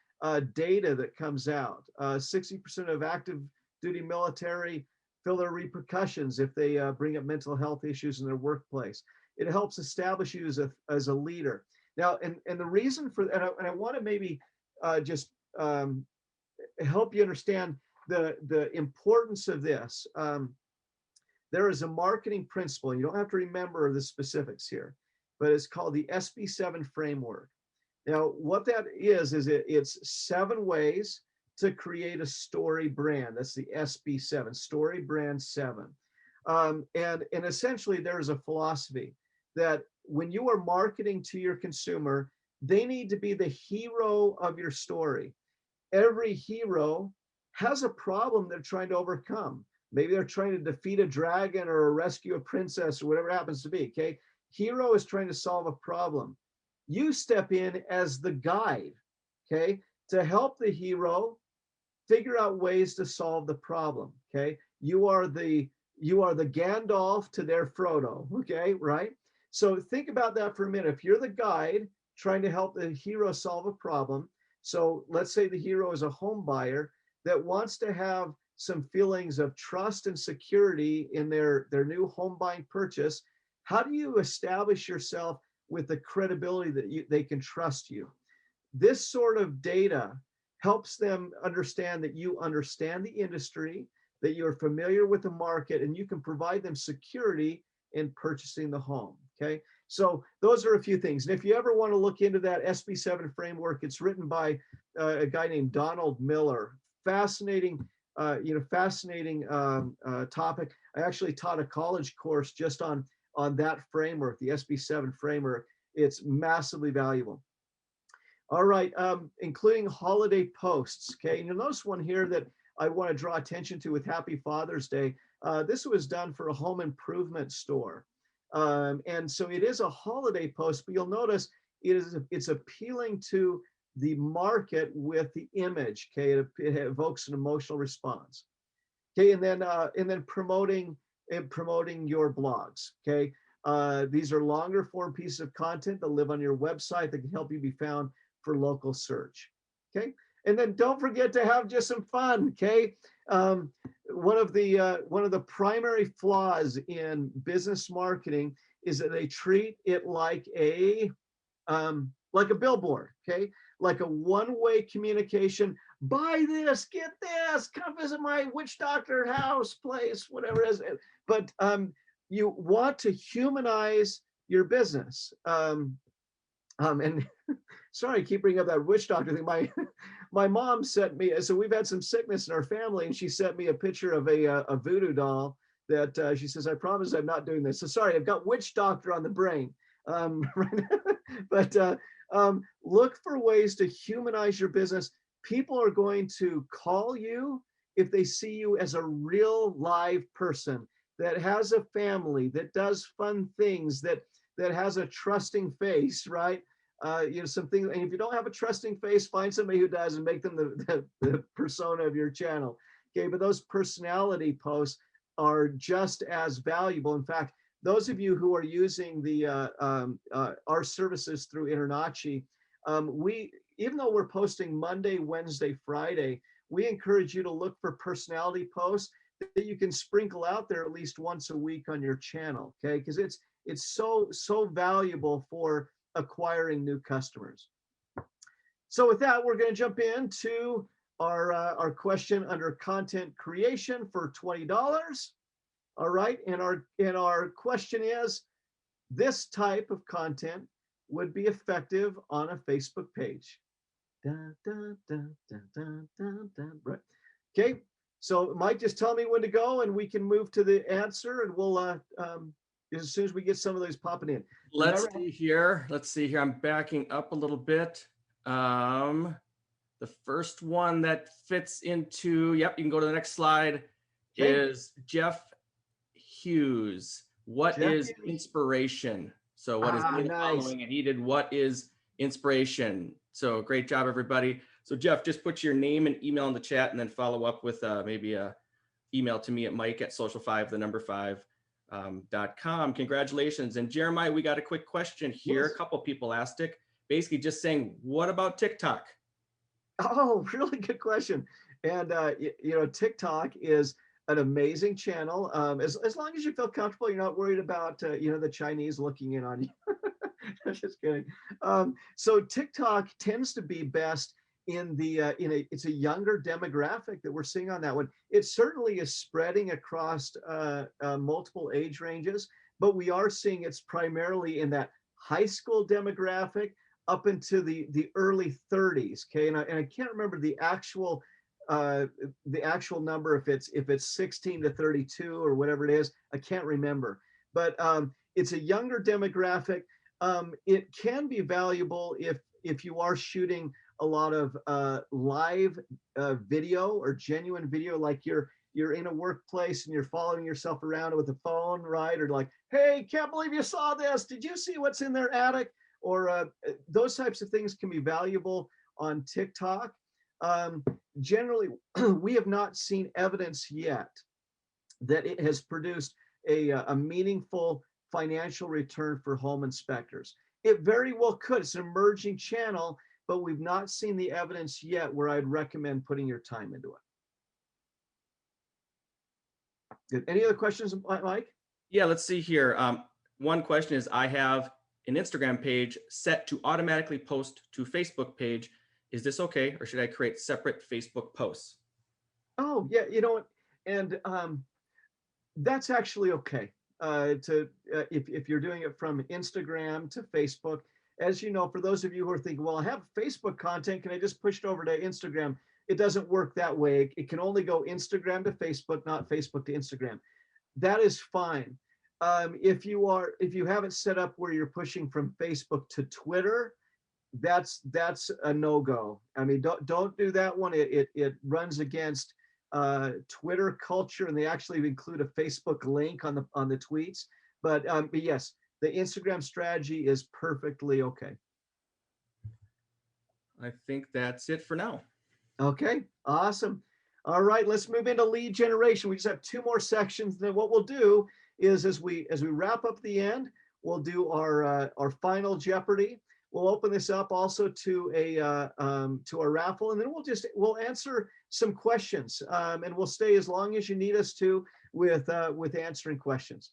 data that comes out. 60% of active duty military feel their repercussions if they bring up mental health issues in their workplace. It helps establish you as a leader. Now, and the reason for, and I want to maybe just help you understand the importance of this. There is a marketing principle. You don't have to remember the specifics here, but it's called the SB7 framework. Now, what that is it's 7 ways to create a story brand. That's the SB7, Story Brand 7. And essentially, there's a philosophy that when you are marketing to your consumer, they need to be the hero of your story. Every hero has a problem they're trying to overcome. Maybe they're trying to defeat a dragon or rescue a princess or whatever it happens to be. Okay. Hero is trying to solve a problem. You step in as the guide, okay, to help the hero figure out ways to solve the problem. Okay. You are the Gandalf to their Frodo. Okay, right? So think about that for a minute. If you're the guide trying to help the hero solve a problem, so let's say the hero is a home buyer that wants to have some feelings of trust and security in their new home buying purchase. How do you establish yourself with the credibility that they can trust you? This sort of data helps them understand that you understand the industry, that you're familiar with the market, and you can provide them security in purchasing the home. Okay. So those are a few things. And if you ever want to look into that SB7 framework, it's written by a guy named Donald Miller. Fascinating, fascinating topic. I actually taught a college course just on that framework, the SB7 framework. It's massively valuable. All right, including holiday posts. Okay, and you'll notice one here that I want to draw attention to with Happy Father's Day. This was done for a home improvement store. And so it is a holiday post, but you'll notice it's appealing to the market with the image. Okay, it evokes an emotional response. Okay, and then promoting your blogs. Okay, these are longer form pieces of content that live on your website that can help you be found for local search. Okay, and then don't forget to have just some fun. Okay, one of the primary flaws in business marketing is that they treat it like a billboard. Okay, like a one-way communication. Buy this, get this, come visit my witch doctor house, place, whatever it is. But you want to humanize your business. And sorry, I keep bringing up that witch doctor thing. My mom sent me, so we've had some sickness in our family, and she sent me a picture of a voodoo doll that she says, I promise I'm not doing this. So sorry, I've got witch doctor on the brain. But look for ways to humanize your business. People are going to call you if they see you as a real live person that has a family, that does fun things, that has a trusting face, right? Something. And if you don't have a trusting face, find somebody who does and make them the persona of your channel. Okay, but those personality posts are just as valuable. In fact, those of you who are using our services through InterNACHI, even though we're posting Monday, Wednesday, Friday, we encourage you to look for personality posts that you can sprinkle out there at least once a week on your channel. Okay, because it's so valuable for acquiring new customers. So with that, we're going to jump into our question under content creation for $20. All right, and our question is, this type of content would be effective on a Facebook page. Dun, dun, dun, dun, dun, dun, dun. Right. Okay, so Mike, just tell me when to go, and we can move to the answer, and we'll as soon as we get some of those popping in. Let's see here. I'm backing up a little bit. The first one that fits into, yep, you can go to the next slide, okay, is Jeff Hughes. What is inspiration? So what is in following? And he did what is inspiration. So great job, everybody. So Jeff, just put your name and email in the chat, and then follow up with maybe a email to me at mike@social5.com. Congratulations. And Jeremiah, we got a quick question here. Yes. A couple people asked it, basically just saying, what about TikTok? Oh, really good question. And TikTok is an amazing channel. As long as you feel comfortable, you're not worried about the Chinese looking in on you. Just kidding. So TikTok tends to be best it's a younger demographic that we're seeing on that one. It certainly is spreading across multiple age ranges, but we are seeing it's primarily in that high school demographic up into the early 30s. Okay, and I can't remember the actual number, if it's 16 to 32 or whatever it is. I can't remember, but it's a younger demographic. It can be valuable if you are shooting a lot of live video or genuine video, like you're you're in a workplace and you're following yourself around with a phone, right? Or like, hey, can't believe you saw this. Did you see what's in their attic? Or those types of things can be valuable on TikTok. Generally, we have not seen evidence yet that it has produced a meaningful financial return for home inspectors. It very well could. It's an emerging channel, but we've not seen the evidence yet where I'd recommend putting your time into it. Good. Any other questions, Mike? Yeah, let's see here. One question is, I have an Instagram page set to automatically post to Facebook page. Is this okay, or should I create separate Facebook posts? Oh, yeah, you know what? And that's actually okay. If you're doing it from Instagram to Facebook, as you know, for those of you who are thinking, well, I have Facebook content, can I just push it over to Instagram? It doesn't work that way. It can only go Instagram to Facebook, not Facebook to Instagram. That is fine. If you have it set up where you're pushing from Facebook to Twitter, that's a no-go. I mean, don't do that one. It runs against Twitter culture, and they actually include a Facebook link on the tweets. But yes, the Instagram strategy is perfectly okay. I think that's it for now. Okay, awesome. All right, let's move into lead generation. We just have 2 more sections. Then what we'll do is, as we wrap up the end, we'll do our final Jeopardy. We'll open this up also to our raffle, and then we'll answer some questions, and we'll stay as long as you need us to with answering questions.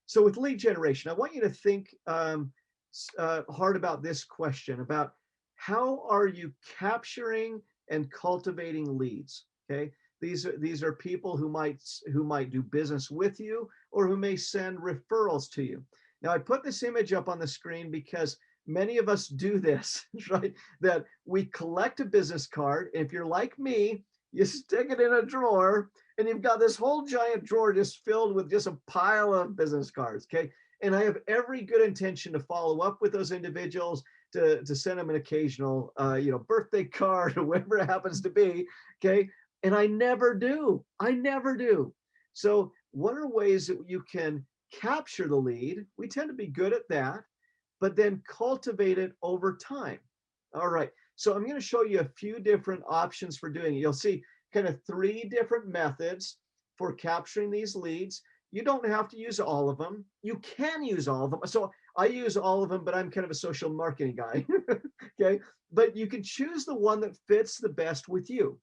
So with lead generation, I want you to think hard about this question about how are you capturing and cultivating leads. Okay, these are people who might do business with you, or who may send referrals to you. Now I put this image up on the screen because many of us do this, right? That we collect a business card. And if you're like me, you stick it in a drawer, and you've got this whole giant drawer just filled with just a pile of business cards. Okay. And I have every good intention to follow up with those individuals, to send them an occasional, birthday card or whatever it happens to be. Okay. And I never do. So what are ways that you can capture the lead? We tend to be good at that, but then cultivate it over time. All right, so I'm going to show you a few different options for doing it. You'll see kind of 3 different methods for capturing these leads. You don't have to use all of them. You can use all of them. So I use all of them, but I'm kind of a social marketing guy. Okay, but you can choose the one that fits the best with you.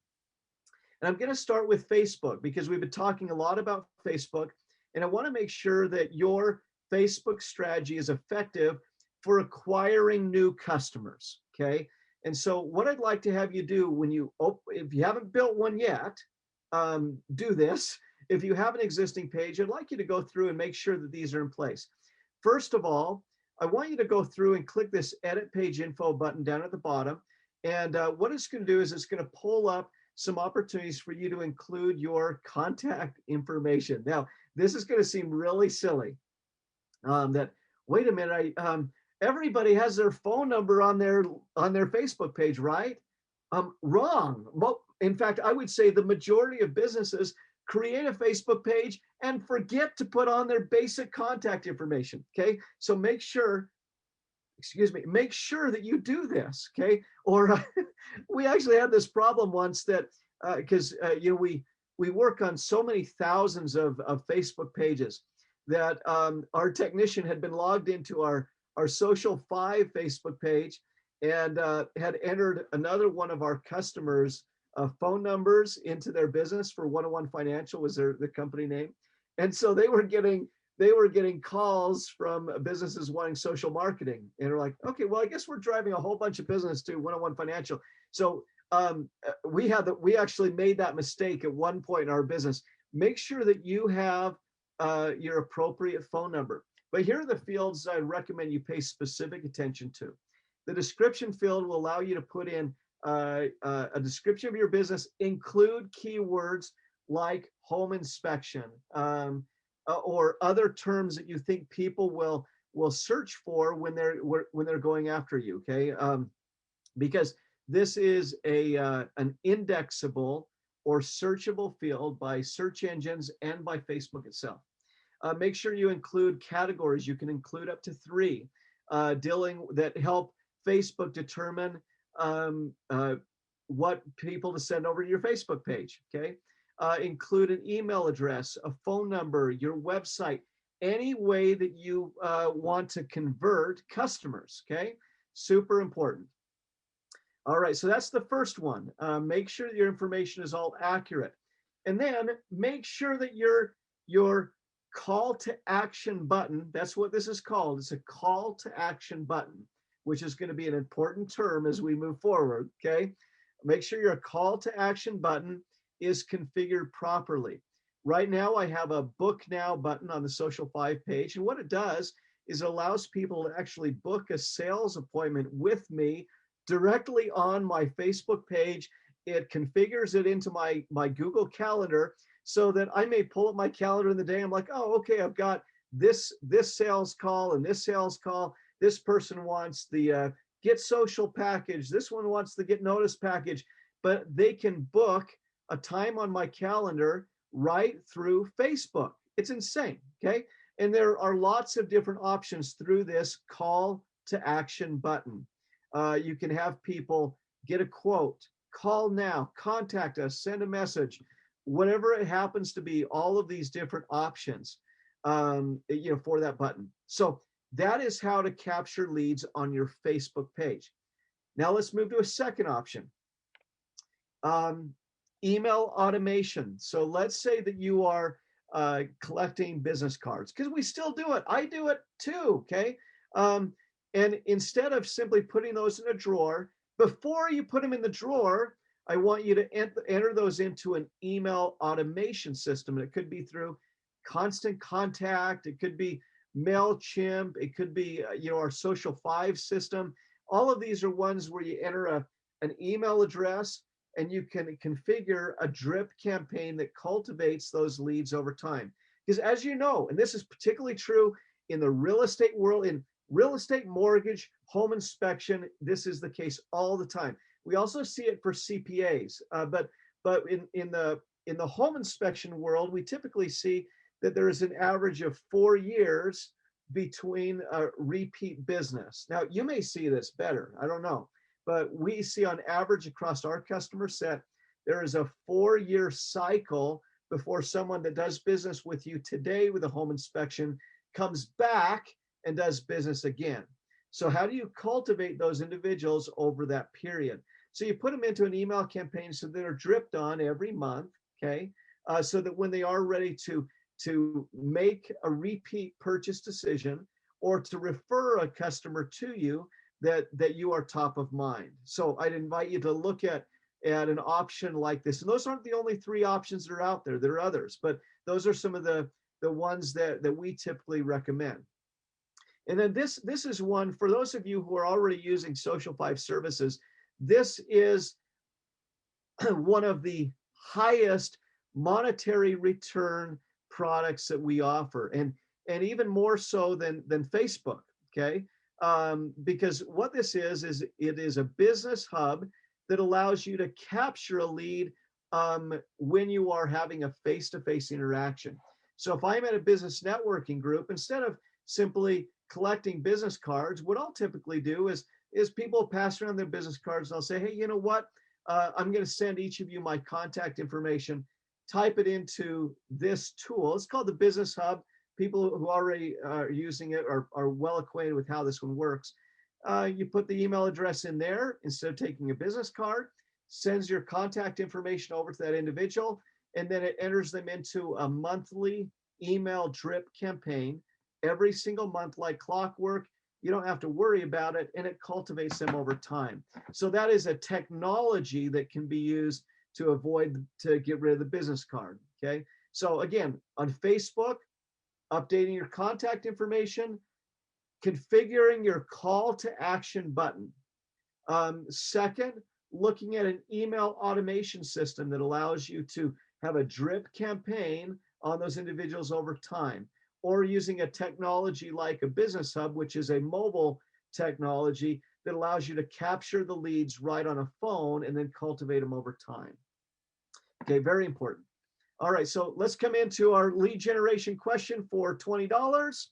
And I'm going to start with Facebook, because we've been talking a lot about Facebook, and I want to make sure that your Facebook strategy is effective for acquiring new customers. Okay. And so what I'd like to have you do if you haven't built one yet, do this. If you have an existing page, I'd like you to go through and make sure that these are in place. First of all, I want you to go through and click this edit page info button down at the bottom. And what it's going to do is it's going to pull up some opportunities for you to include your contact information. Now, this is going to seem really silly. That, wait a minute, everybody has their phone number on their Facebook page, right? Wrong. Well, in fact, I would say the majority of businesses create a Facebook page and forget to put on their basic contact information. Okay, so make sure that you do this. Okay, or we actually had this problem once that because we work on so many thousands of Facebook pages that our technician had been logged into our Social5 Facebook page and had entered another one of our customers' phone numbers into their business. For 101 Financial was the company name, and so they were getting calls from businesses wanting social marketing, and they're like, okay, well, I guess we're driving a whole bunch of business to 101 Financial. So we actually made that mistake at one point in our business. Make sure that you have your appropriate phone number. But here are the fields I recommend you pay specific attention to. The description field will allow you to put in a description of your business, include keywords like home inspection or other terms that you think people will search for when they're going after you. Okay, because this is an indexable or searchable field by search engines and by Facebook itself. Make sure you include categories. You can include up to 3 dealing that help Facebook determine what people to send over to your Facebook page, okay? Include an email address, a phone number, your website, any way that you want to convert customers, okay? Super important. All right, so that's the first one. Make sure that your information is all accurate. And then make sure that your call to action button, that's what this is called. It's a call to action button, which is going to be an important term as we move forward, okay? Make sure your call to action button is configured properly. Right now, I have a book now button on the Social5 page. And what it does is it allows people to actually book a sales appointment with me directly on my Facebook page. It configures it into my Google Calendar so that I may pull up my calendar in the day. I'm like, oh, okay, I've got this sales call and this sales call. This person wants the Get Social package. This one wants the Get Notice package. But they can book a time on my calendar right through Facebook. It's insane, okay? And there are lots of different options through this call to action button. You can have people get a quote, call now, contact us, send a message, whatever it happens to be, all of these different options, for that button. So that is how to capture leads on your Facebook page. Now let's move to a second option. Email automation. So let's say that you are collecting business cards, because we still do it. I do it too, okay? And instead of simply putting those in a drawer, before you put them in the drawer, I want you to enter those into an email automation system. And it could be through Constant Contact. It could be MailChimp. It could be, our Social5 system. All of these are ones where you enter an email address and you can configure a drip campaign that cultivates those leads over time. Because as you know, and this is particularly true in the real estate world, in real estate mortgage, home inspection, this is the case all the time. We also see it for CPAs, but in the home inspection world, we typically see that there is an average of 4 years between repeat business. Now, you may see this better, I don't know, but we see on average across our customer set, there is a 4-year cycle before someone that does business with you today with a home inspection comes back and does business again. So how do you cultivate those individuals over that period? So you put them into an email campaign so that are dripped on every month, okay? So that when they are ready to make a repeat purchase decision or to refer a customer to you, that you are top of mind. So I'd invite you to look at an option like this. And those aren't the only 3 options that are out there. There are others, but those are some of the ones that we typically recommend. And then this is one for those of you who are already using Social5 services. This is one of the highest monetary return products that we offer, and even more so than Facebook, okay? Because what this is it is a business hub that allows you to capture a lead when you are having a face-to-face interaction. So if I'm at a business networking group, instead of simply collecting business cards, what I'll typically do is people pass around their business cards and I'll say, hey, you know what? I'm going to send each of you my contact information. Type it into this tool. It's called the Business Hub. People who already are using it are well acquainted with how this one works. You put the email address in there instead of taking a business card, sends your contact information over to that individual, and then it enters them into a monthly email drip campaign every single month like clockwork. You don't have to worry about it, and it cultivates them over time. So that is a technology that can be used to get rid of the business card, okay? So again, on Facebook, updating your contact information, configuring your call to action button. Second, looking at an email automation system that allows you to have a drip campaign on those individuals over time, or using a technology like a Business Hub, which is a mobile technology that allows you to capture the leads right on a phone and then cultivate them over time. Okay, very important. All right, so let's come into our lead generation question for $20.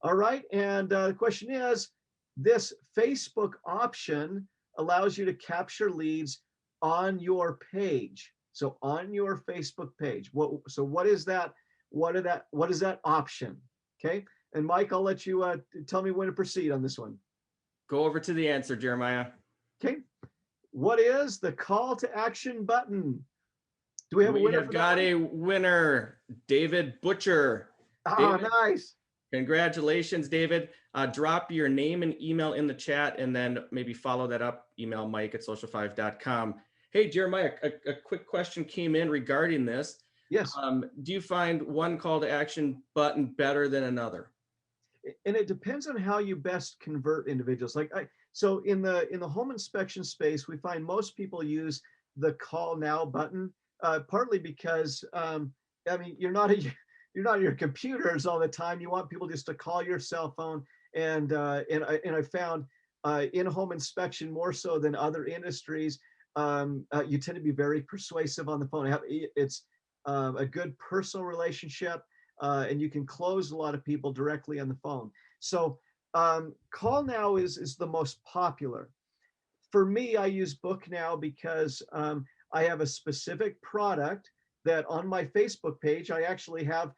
All right, and the question is, this Facebook option allows you to capture leads on your page. So on your Facebook page. What is that? What is that option? Okay, and Mike, I'll let you tell me when to proceed on this one. Go over to the answer, Jeremiah. Okay, what is the call to action button? Do we have a winner? We have got a winner, David Butcher. Ah, David, nice. congratulations, David. Drop your name and email in the chat, and then maybe follow that up. Email mike@social5.com. Hey, Jeremiah, a quick question came in regarding this. Yes. Do you find one call to action button better than another? And it depends on how you best convert individuals. So in the home inspection space, we find most people use the call now button, partly because I mean you're not at your computers all the time. You want people just to call your cell phone, and I found in home inspection more so than other industries, you tend to be very persuasive on the phone. It's a good personal relationship. And you can close a lot of people directly on the phone. So call now is the most popular. For me, I use book now because I have a specific product that on my Facebook page, I actually have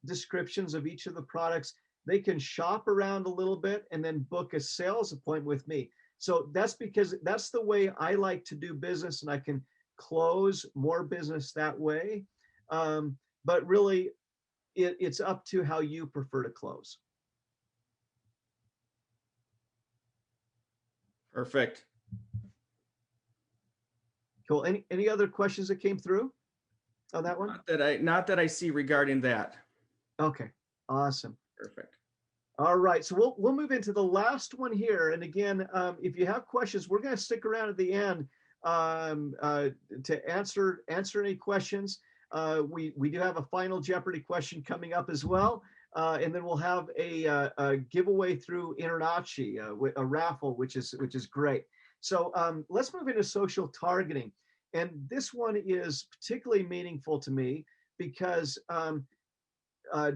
descriptions of each of the products. They can shop around a little bit and then book a sales appointment with me. So that's because that's the way I like to do business, and I can close more business that way. But really, it's up to how you prefer to close. Perfect. Cool. Any other questions that came through on that one? Not that I see regarding that. Okay. Awesome. Perfect. All right. So we'll move into the last one here. And again, if you have questions, we're going to stick around at the end to answer any questions. We do have a final Jeopardy question coming up as well. And then we'll have a giveaway through InterNACHI, a raffle, which is great. So let's move into social targeting. And this one is particularly meaningful to me because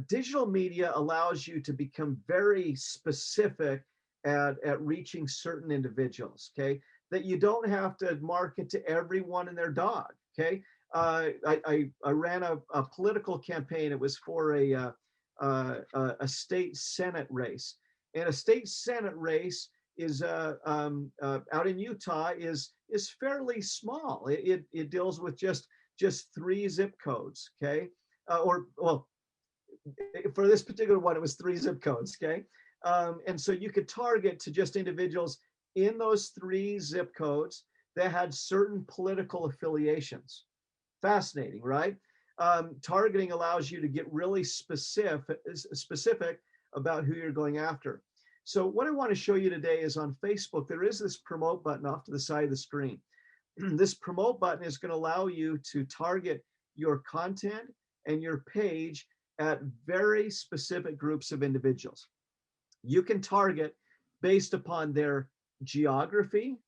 digital media allows you to become very specific at reaching certain individuals, okay? That you don't have to market to everyone and their dog, okay? I ran a political campaign. It was for a state Senate race, and a state Senate race is out in Utah is fairly small. It deals with just 3 zip codes, okay? For this particular one, it was 3 zip codes, okay? And so you could target to just individuals in those 3 zip codes that had certain political affiliations. Fascinating, right? Targeting allows you to get really specific about who you're going after. So what I want to show you today is on Facebook, there is this promote button off to the side of the screen. This promote button is going to allow you to target your content and your page at very specific groups of individuals. You can target based upon their geography,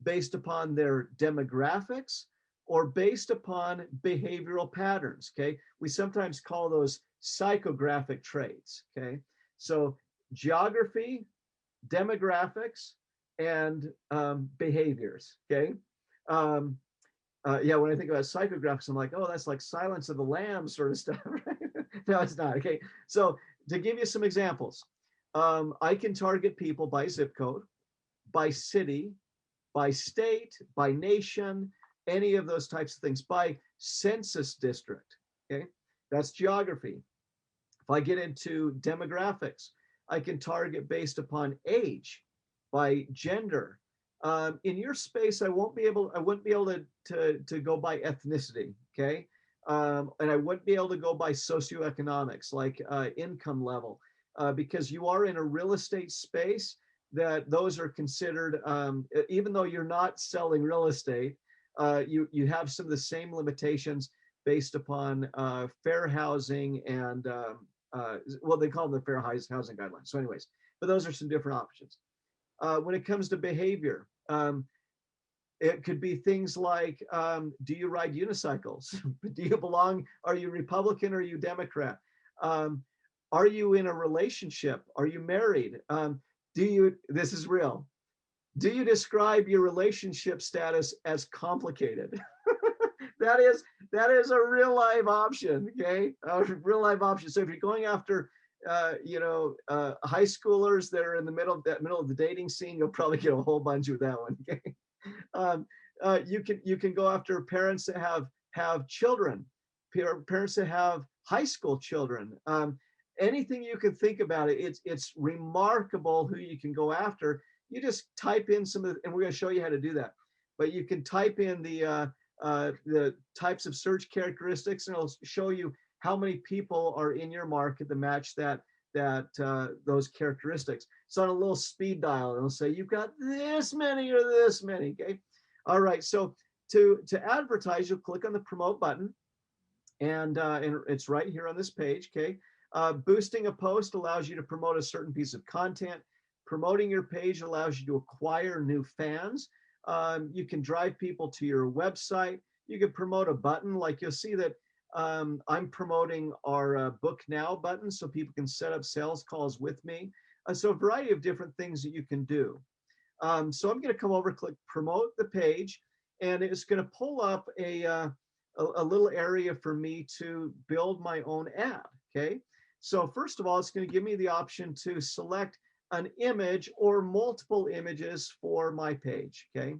based upon their demographics, or based upon behavioral patterns, okay? We sometimes call those psychographic traits, okay? So geography, demographics, and behaviors, okay? Yeah, when I think about psychographics, I'm like, oh, that's like Silence of the Lambs sort of stuff, right? No, it's not, okay? So to give you some examples, I can target people by zip code, by city, by state, by nation, any of those types of things, by census district, okay? That's geography. If I get into demographics, I can target based upon age, by gender. In your space, I wouldn't be able to go by ethnicity, okay? And I wouldn't be able to go by socioeconomics, like income level, because you are in a real estate space that those are considered, even though you're not selling real estate, you have some of the same limitations based upon fair housing and, well, they call them the fair housing guidelines. So anyways, but those are some different options. When it comes to behavior, It could be things like, do you ride unicycles? Do you belong? Are you Republican? Or are you Democrat? Are you in a relationship? Are you married? This is real. Do you describe your relationship status as complicated? that is a real live option, okay? A real live option. So if you're going after, high schoolers that are in the middle of the dating scene, you'll probably get a whole bunch with that one, okay? You can go after parents that have children, parents that have high school children. Anything you can think about it, it's remarkable who you can go after. You just type in some of the, and we're going to show you how to do that. But you can type in the types of search characteristics, and it'll show you how many people are in your market that match those characteristics. So on a little speed dial, it'll say you've got this many or this many. Okay, all right. So to advertise, you'll click on the promote button, and it's right here on this page. Okay, boosting a post allows you to promote a certain piece of content. Promoting your page allows you to acquire new fans. You can drive people to your website. You can promote a button, like you'll see that I'm promoting our book now button so people can set up sales calls with me. So a variety of different things that you can do. So I'm going to come over, click promote the page, and it's going to pull up a little area for me to build my own ad. Okay. So first of all, it's going to give me the option to select an image or multiple images for my page. Okay.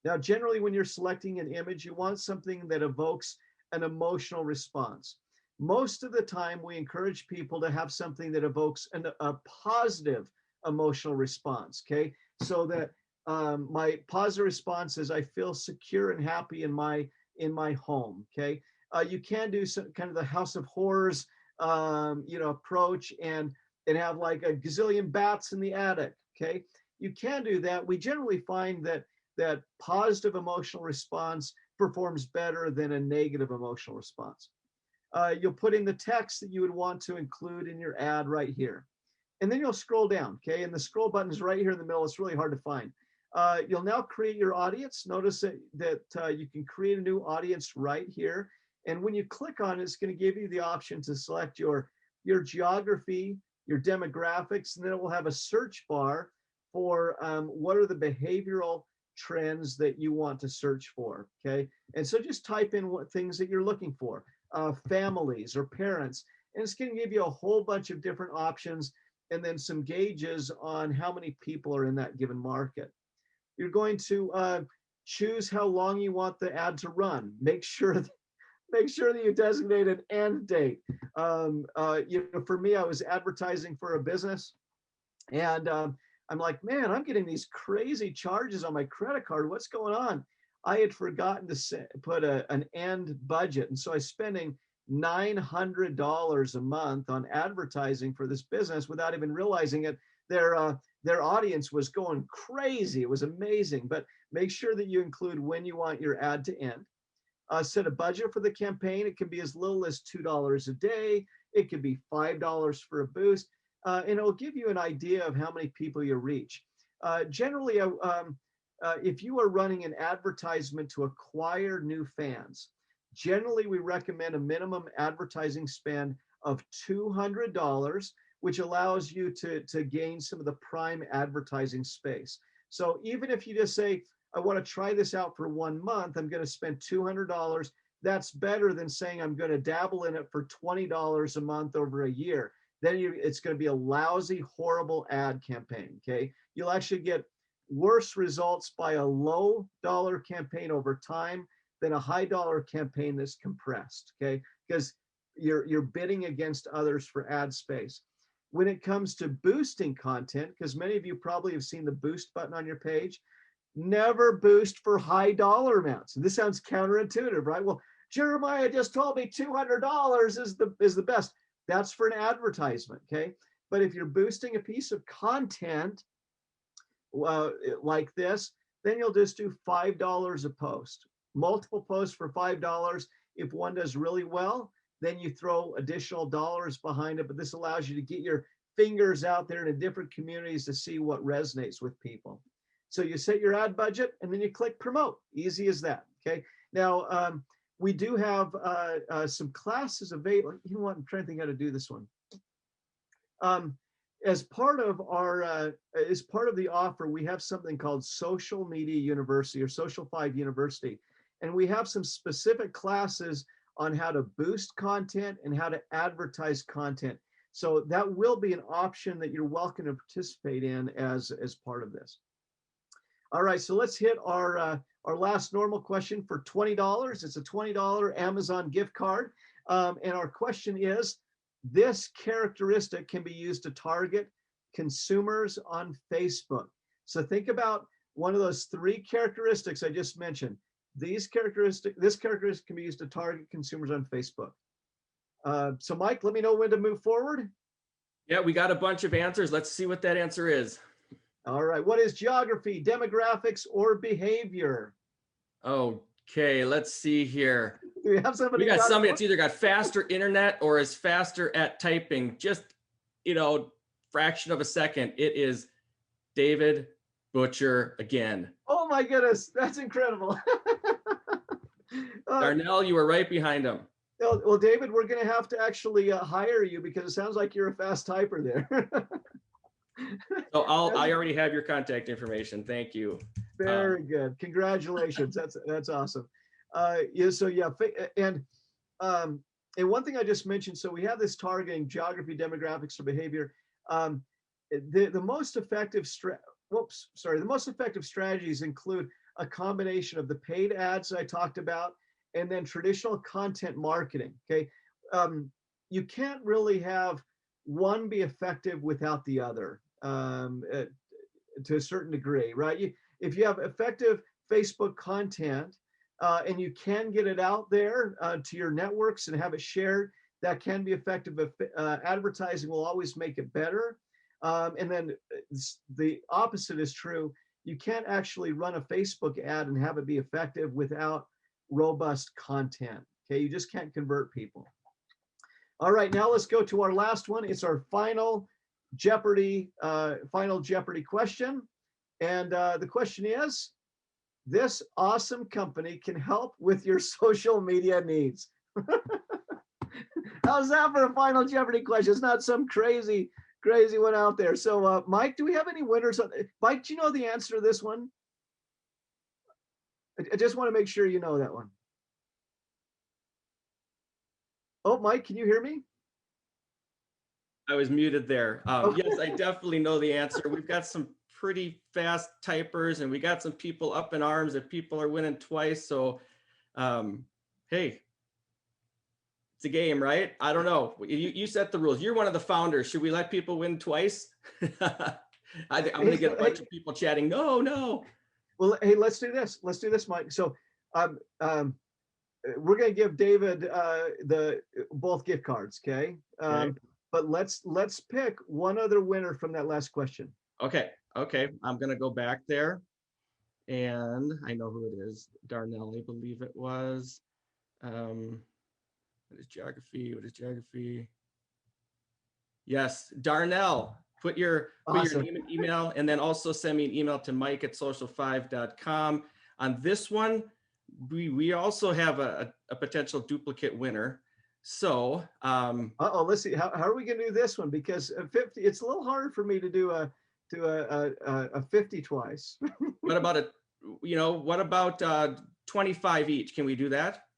Now, generally, when you're selecting an image, you want something that evokes an emotional response. Most of the time, we encourage people to have something that evokes a positive emotional response. Okay. So that my positive response is I feel secure and happy in my home. Okay. You can do some kind of the House of Horrors, approach and have like a gazillion bats in the attic. Okay, you can do that. We generally find that positive emotional response performs better than a negative emotional response. You'll put in the text that you would want to include in your ad right here, and then you'll scroll down. Okay, and the scroll button is right here in the middle. It's really hard to find. You'll now create your audience. Notice that you can create a new audience right here, and when you click on it, it's going to give you the option to select your geography, your demographics, and then it will have a search bar for what are the behavioral trends that you want to search for. Okay, and so just type in what things that you're looking for, families or parents, and it's going to give you a whole bunch of different options and then some gauges on how many people are in that given market. You're going to choose how long you want the ad to run. Make sure that you designate an end date. For me, I was advertising for a business, and I'm like, man, I'm getting these crazy charges on my credit card. What's going on? I had forgotten to put an end budget, and so I was spending $900 a month on advertising for this business without even realizing it. Their audience was going crazy. It was amazing. But make sure that you include when you want your ad to end. Set a budget for the campaign. It can be as little as $2 a day. It could be $5 for a boost, and it'll give you an idea of how many people you reach. Generally, if you are running an advertisement to acquire new fans, generally we recommend a minimum advertising spend of $200, which allows you to gain some of the prime advertising space. So even if you just say, I want to try this out for 1 month, I'm going to spend $200. That's better than saying I'm going to dabble in it for $20 a month over a year. Then it's going to be a lousy, horrible ad campaign. Okay, you'll actually get worse results by a low dollar campaign over time than a high dollar campaign that's compressed. Okay, because you're bidding against others for ad space. When it comes to boosting content, because many of you probably have seen the boost button on your page, never boost for high dollar amounts. And this sounds counterintuitive, right? Well, Jeremiah just told me $200 is the best. That's for an advertisement, okay? But if you're boosting a piece of content like this, then you'll just do $5 a post. Multiple posts for $5. If one does really well, then you throw additional dollars behind it. But this allows you to get your fingers out there in different communities to see what resonates with people. So you set your ad budget and then you click promote. Easy as that. Okay. Now, we do have some classes available. You know what? I'm trying to think how to do this one. As part of the offer, we have something called Social Media University or Social5 University. And we have some specific classes on how to boost content and how to advertise content. So that will be an option that you're welcome to participate in as part of this. All right, so let's hit our last normal question for $20. It's a $20 Amazon gift card. And our question is, this characteristic can be used to target consumers on Facebook. So think about one of those three characteristics I just mentioned. This characteristic can be used to target consumers on Facebook. So Mike, let me know when to move forward. Yeah, we got a bunch of answers. Let's see what that answer is. All right, what is geography, demographics, or behavior? Okay, let's see here. Do we have somebody? We got somebody that's either got faster internet or is faster at typing. Just, fraction of a second. It is David Butcher again. Oh my goodness, that's incredible. Darnell, you were right behind him. Well, David, we're going to have to actually hire you because it sounds like you're a fast typer there. So I already have your contact information. Thank you. Very good. Congratulations. That's awesome. And one thing I just mentioned, so we have this targeting geography, demographics, or behavior. The most effective strategies include a combination of the paid ads I talked about and then traditional content marketing. Okay. You can't really have one be effective without the other to a certain degree, right? If you have effective Facebook content and you can get it out there to your networks and have it shared, that can be effective. Advertising will always make it better. And then the opposite is true. You can't actually run a Facebook ad and have it be effective without robust content. Okay, you just can't convert people. All right, now let's go to our last one. It's our final Jeopardy question. And the question is, this awesome company can help with your social media needs. How's that for a final Jeopardy question? It's not some crazy one out there. So Mike, do we have any winners? Mike, do you know the answer to this one? I just want to make sure you know that one. Oh, Mike, can you hear me? I was muted there. Yes, I definitely know the answer. We've got some pretty fast typers and we got some people up in arms that people are winning twice. So, hey, it's a game, right? I don't know. You set the rules. You're one of the founders. Should we let people win twice? I'm going to get a bunch of people chatting. No. Well, hey, let's do this. Let's do this, Mike. So we're going to give David both gift cards, okay? Okay. But let's pick one other winner from that last question. Okay. I'm going to go back there. And I know who it is. Darnell, I believe it was. What is geography? Yes, Darnell. Put your name and email, and then also send me an email to mike@social5.com. On this one, we also have a potential duplicate winner. So, let's see. How are we going to do this one? Because 50, it's a little harder for me to do a 50 twice. What about 25 each? Can we do that?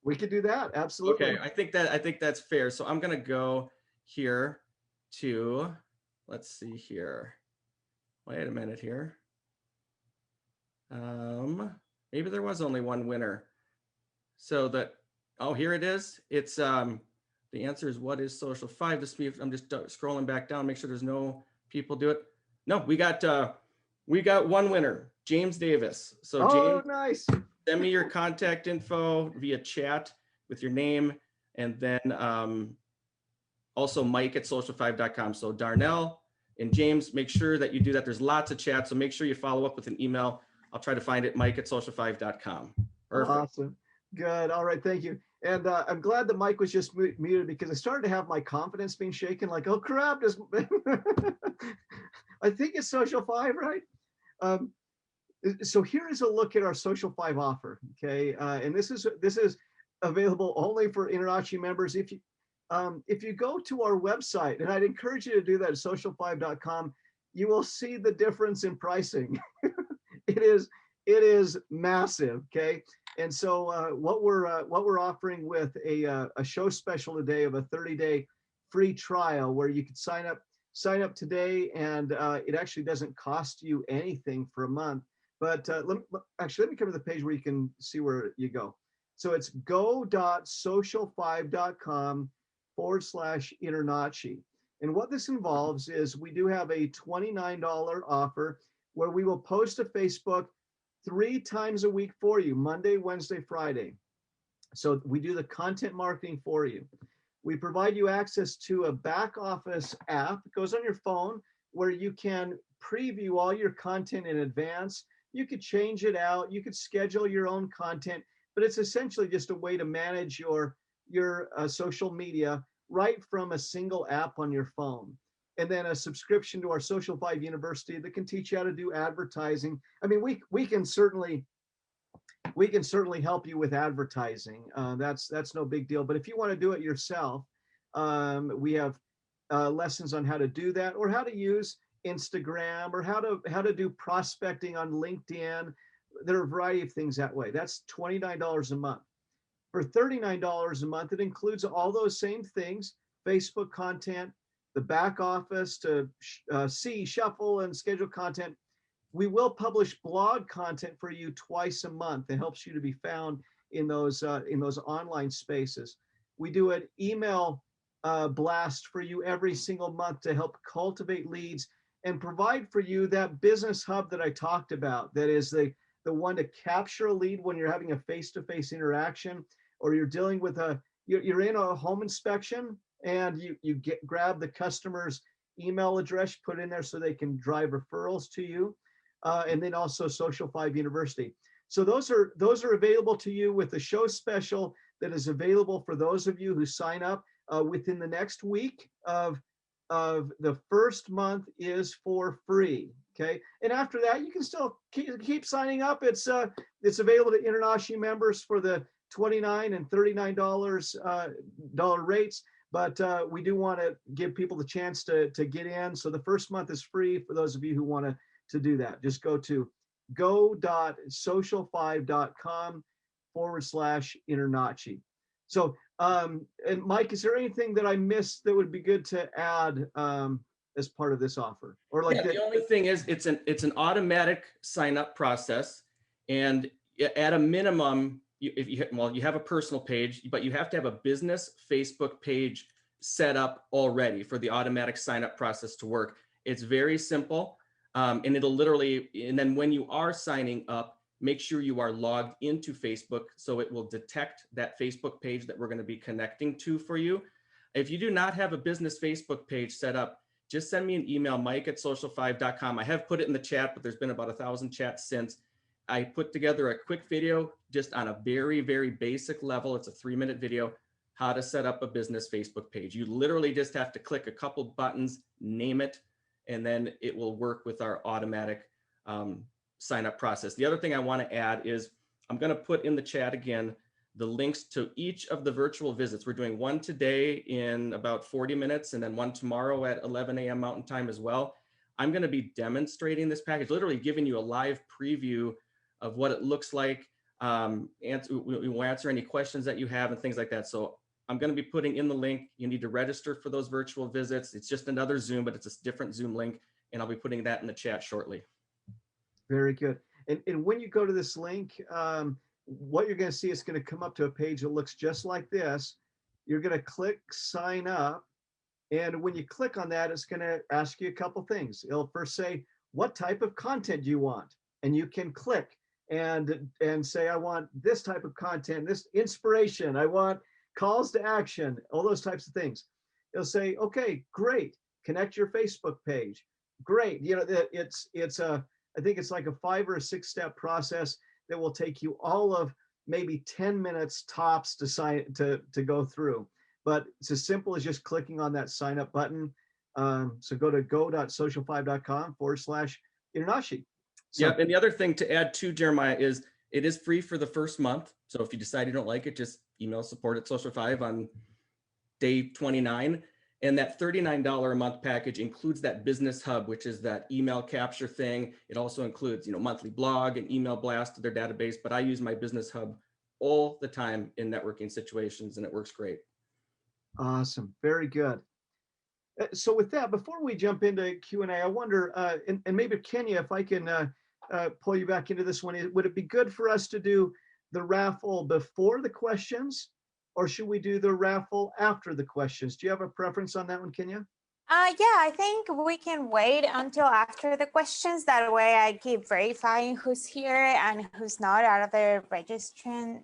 We could do that. Absolutely. Okay, I think that's fair. So I'm going to go here to, let's see here. Wait a minute here. Maybe there was only one winner. So here it is. It's the answer is, what is Social5? I'm just scrolling back down, make sure there's no people do it. No, we got one winner, James Davis. So James, nice. Send me your contact info via chat with your name, and then also mike@social5.com. So Darnell and James, make sure that you do that. There's lots of chats, so make sure you follow up with an email. I'll try to find it, mike@social5.com. Perfect. Awesome. Good. All right. Thank you. And I'm glad that Mike was just muted because I started to have my confidence being shaken. Like, oh crap! I think it's Social5, right? So here is a look at our Social 5 offer, okay? And this is available only for InterNACHI members. If you go to our website, and I'd encourage you to do that at social5.com, you will see the difference in pricing. It is massive, okay? And so what we're offering with a show special today of a 30-day free trial where you could sign up today, and it actually doesn't cost you anything for a month. But let me come to the page where you can see where you go. So it's go.social5.com/InterNACHI. And what this involves is we do have a $29 offer where we will post to Facebook 3 times a week for you, Monday, Wednesday, Friday. So we do the content marketing for you. We provide you access to a back office app. It goes on your phone where you can preview all your content in advance. You could change it out. You could schedule your own content, but it's essentially just a way to manage your social media right from a single app on your phone. And then a subscription to our Social 5 University that can teach you how to do advertising. I mean, we can certainly help you with advertising. That's no big deal. But if you want to do it yourself, we have lessons on how to do that, or how to use Instagram, or how to do prospecting on LinkedIn. There are a variety of things that way. That's $29 a month. For $39 a month, it includes all those same things: Facebook content, the back office to see, shuffle, and schedule content. We will publish blog content for you twice a month that helps you to be found in those online spaces. We do an email blast for you every single month to help cultivate leads and provide for you that business hub that I talked about. That is the one to capture a lead when you're having a face-to-face interaction, or you're dealing with you're in a home inspection and you grab the customer's email address, put in there so they can drive referrals to you. And then also Social 5 University. So those are available to you with the show special that is available for those of you who sign up within the next week of the first month is for free. Okay, and after that you can still keep signing up. It's available to InterNACHI members for the $29 and $39 rates. But we do want to give people the chance to get in. So the first month is free for those of you who want to do that. Just go to go.social5.com/InterNACHI. So, and Mike, is there anything that I missed that would be good to add as part of this offer? Or like the only thing is it's an automatic sign up process, and at a minimum, you have a personal page, but you have to have a business Facebook page set up already for the automatic sign up process to work. It's very simple. And it'll literally, and then when you are signing up, make sure you are logged into Facebook so it will detect that Facebook page that we're going to be connecting to for you. If you do not have a business Facebook page set up, just send me an email, mike@social5.com. I have put it in the chat, but there's been about 1,000 chats since. I put together a quick video just on a very, very basic level. It's a 3-minute video, how to set up a business Facebook page. You literally just have to click a couple buttons, name it, and then it will work with our automatic sign up process. The other thing I want to add is I'm going to put in the chat again the links to each of the virtual visits. We're doing one today in about 40 minutes and then one tomorrow at 11 a.m. Mountain Time as well. I'm going to be demonstrating this package, literally giving you a live preview of what it looks like. We will answer any questions that you have and things like that. So I'm going to be putting in the link. You need to register for those virtual visits. It's just another Zoom, but it's a different Zoom link. And I'll be putting that in the chat shortly. Very good. And when you go to this link, what you're going to see is going to come up to a page that looks just like this. You're going to click sign up. And when you click on that, it's going to ask you a couple things. It'll first say, what type of content do you want? And you can click and say, I want this type of content, this inspiration. I want calls to action, all those types of things. It'll say, okay, great. Connect your Facebook page. Great. You know, I think it's like a 5 or 6 step process that will take you all of maybe 10 minutes tops to go through. But it's as simple as just clicking on that sign up button. So go to go.social5.com/InterNACHI. So, Yep. And the other thing to add to Jeremiah is it is free for the first month. So if you decide you don't like it, just email support at Social5 on day 29. And that $39 a month package includes that business hub, which is that email capture thing. It also includes, monthly blog and email blast to their database. But I use my business hub all the time in networking situations, and it works great. awesome. Very good. So with that, before we jump into Q&A, I wonder, and maybe Kenya, if I can pull you back into this one, would it be good for us to do the raffle before the questions, or should we do the raffle after the questions? Do you have a preference on that one, Kenya? Yeah, I think we can wait until after the questions. That way I keep verifying who's here and who's not out of the registered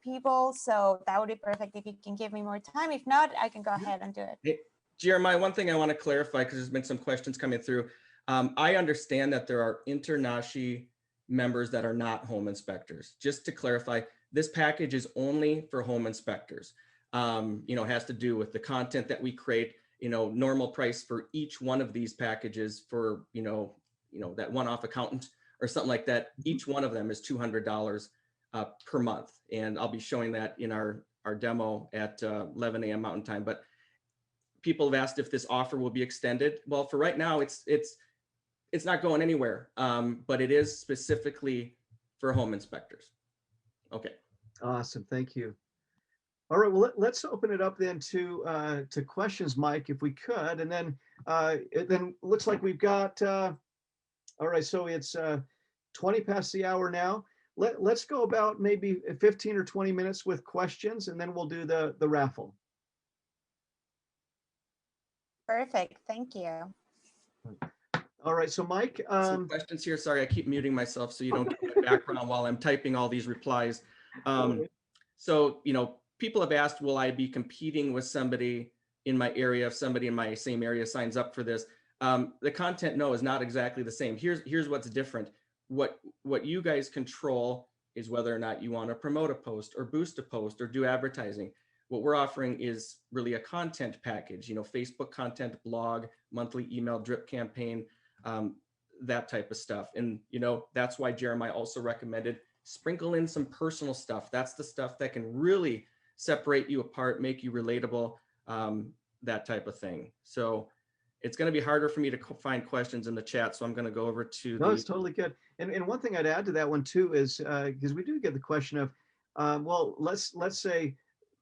people. So that would be perfect if you can give me more time. If not, I can go ahead and do it. Hey, Jeremiah, one thing I want to clarify, because there's been some questions coming through. I understand that there are InterNACHI members that are not home inspectors. Just to clarify, this package is only for home inspectors. It has to do with the content that we create, normal price for each one of these packages for, that one-off accountant or something like that. Each one of them is $200 per month. And I'll be showing that in our demo at 11 a.m. Mountain Time. But people have asked if this offer will be extended. Well, for right now, it's not going anywhere, but it is specifically for home inspectors. Okay. Awesome. Thank you. All right. Well, let's open it up then to questions, Mike, if we could. And then it then looks like we've got, all right. So it's 20 past the hour now. Let's go about maybe 15 or 20 minutes with questions, and then we'll do the raffle. Perfect. Thank you. All right. So Mike, some questions here. Sorry, I keep muting myself so you don't get my background while I'm typing all these replies. So, people have asked, will I be competing with somebody in my area if somebody in my same area signs up for this? The content, no, is not exactly the same. Here's what's different. What you guys control is whether or not you want to promote a post or boost a post or do advertising. What we're offering is really a content package, Facebook content, blog, monthly email drip campaign, that type of stuff. And, that's why Jeremiah also recommended sprinkle in some personal stuff. That's the stuff that can really separate you apart, make you relatable, that type of thing. So it's going to be harder for me to find questions in the chat. So I'm going to go over to No, it's totally good. And one thing I'd add to that one too is, because we do get the question of, well, let's say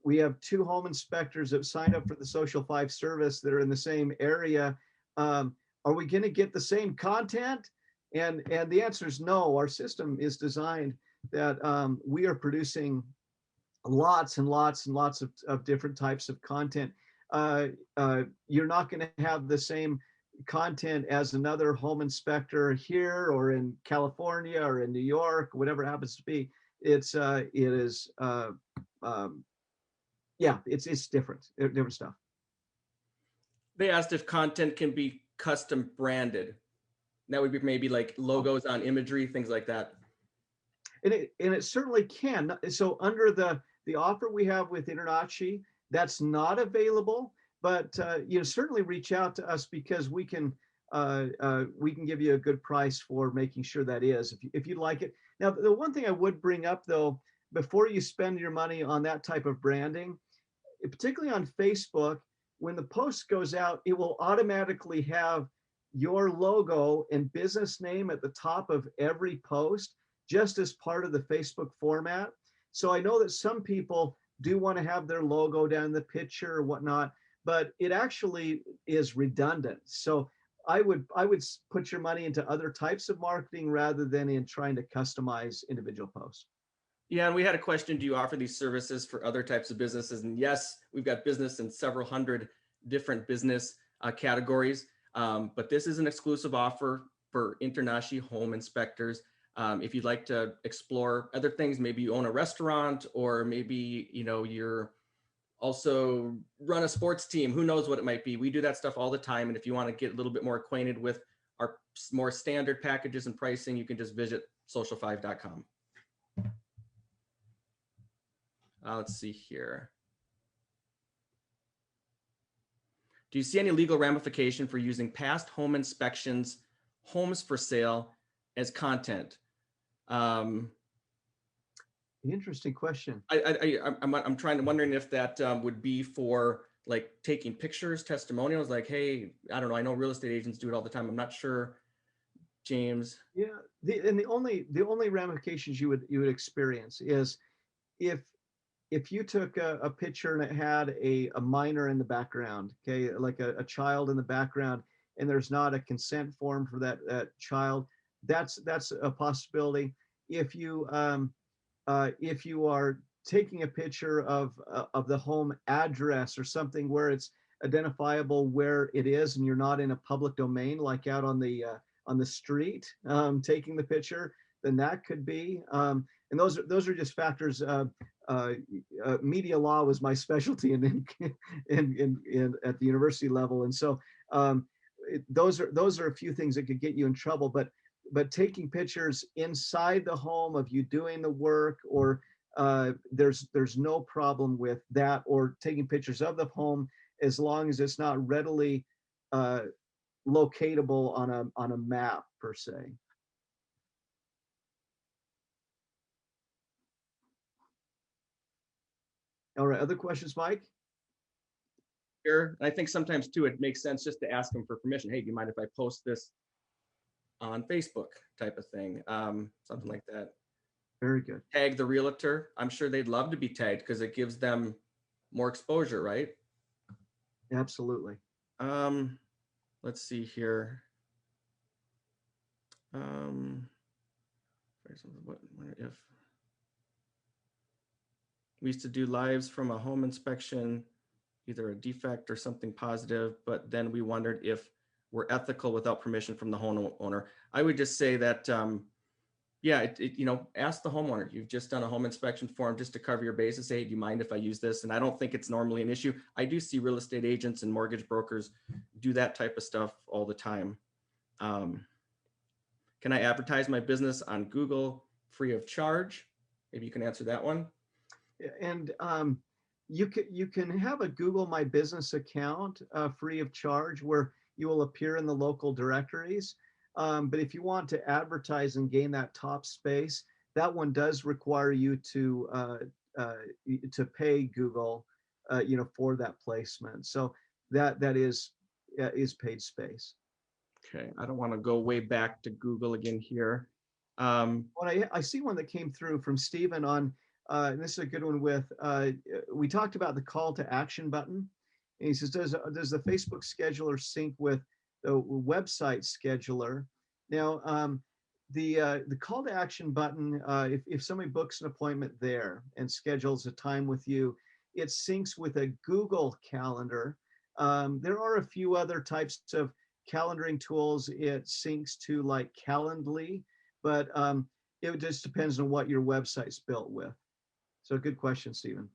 we have two home inspectors that signed up for the Social5 service that are in the same area. Are we going to get the same content? And the answer is no. Our system is designed that we are producing lots and lots and lots of different types of content. You're not going to have the same content as another home inspector here or in California or in New York, whatever it happens to be. It's different stuff. They asked if content can be custom branded. That would be maybe like logos on imagery, things like that. And it certainly can. So under the offer we have with InterNACHI, that's not available, but certainly reach out to us because we can give you a good price for making sure that is, if you'd like it. Now, the one thing I would bring up though, before you spend your money on that type of branding, particularly on Facebook, when the post goes out, it will automatically have your logo and business name at the top of every post, just as part of the Facebook format. So I know that some people do want to have their logo down in the picture or whatnot, but it actually is redundant. So I would put your money into other types of marketing rather than in trying to customize individual posts. Yeah, and we had a question, do you offer these services for other types of businesses? And yes, we've got business in several hundred different business categories, but this is an exclusive offer for InterNACHI home inspectors. If you'd like to explore other things, maybe you own a restaurant, or maybe you're also run a sports team, who knows what it might be. We do that stuff all the time. And if you want to get a little bit more acquainted with our more standard packages and pricing, you can just visit social5.com. Let's see here. Do you see any legal ramification for using past home inspections homes for sale as content? Interesting question. I'm wondering if that would be for like taking pictures, testimonials, like, hey, I don't know, I know real estate agents do it all the time. I'm not sure, James. Yeah, the only ramifications you would experience is if you took a picture and it had a minor in the background, okay, like a child in the background, and there's not a consent form for that child, that's a possibility. If you are taking a picture of the home address or something where it's identifiable where it is and you're not in a public domain, like out on the street, taking the picture, then that could be. And those are just factors. Media law was my specialty in at the university level, and so those are a few things that could get you in trouble. But taking pictures inside the home of you doing the work, or there's no problem with that, or taking pictures of the home as long as it's not readily locatable on a map per se. All right, other questions, Mike? Here, I think sometimes too, it makes sense just to ask them for permission. Hey, do you mind if I post this on Facebook, type of thing, something like that. Very good. Tag the realtor. I'm sure they'd love to be tagged because it gives them more exposure, right? Absolutely. Let's see here. What if we used to do lives from a home inspection, either a defect or something positive, but then we wondered if we're ethical without permission from the homeowner. I would just say that, yeah, ask the homeowner. You've just done a home inspection form just to cover your bases. Say, hey, do you mind if I use this? And I don't think it's normally an issue. I do see real estate agents and mortgage brokers do that type of stuff all the time. Can I advertise my business on Google free of charge? Maybe you can answer that one. And you can have a Google My Business account free of charge, where you will appear in the local directories. But if you want to advertise and gain that top space, that one does require you to pay Google, for that placement. So that is paid space. Okay, I don't want to go way back to Google again here. Well, I see one that came through from Stephen on, and this is a good one with, we talked about the call to action button. And he says, does the Facebook scheduler sync with the website scheduler? Now, the call to action button, if somebody books an appointment there and schedules a time with you, it syncs with a Google Calendar. There are a few other types of calendaring tools it syncs to, like Calendly, but it just depends on what your website's built with. So good question, Stephen.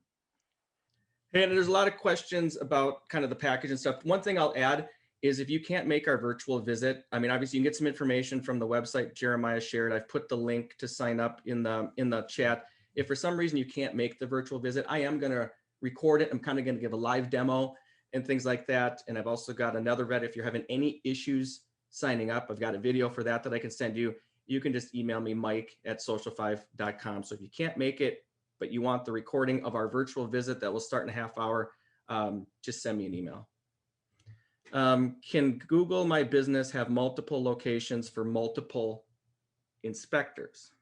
Hey, and there's a lot of questions about kind of the package and stuff. One thing I'll add is if you can't make our virtual visit, I mean, obviously you can get some information from the website Jeremiah shared. I've put the link to sign up in the chat. If for some reason you can't make the virtual visit, I am going to record it. I'm kind of going to give a live demo and things like that. And I've also got another vet. If you're having any issues signing up, I've got a video for that I can send you. You can just email me, mike@social5.com. So if you can't make it, but you want the recording of our virtual visit that will start in a half hour, just send me an email. Can Google My Business have multiple locations for multiple inspectors?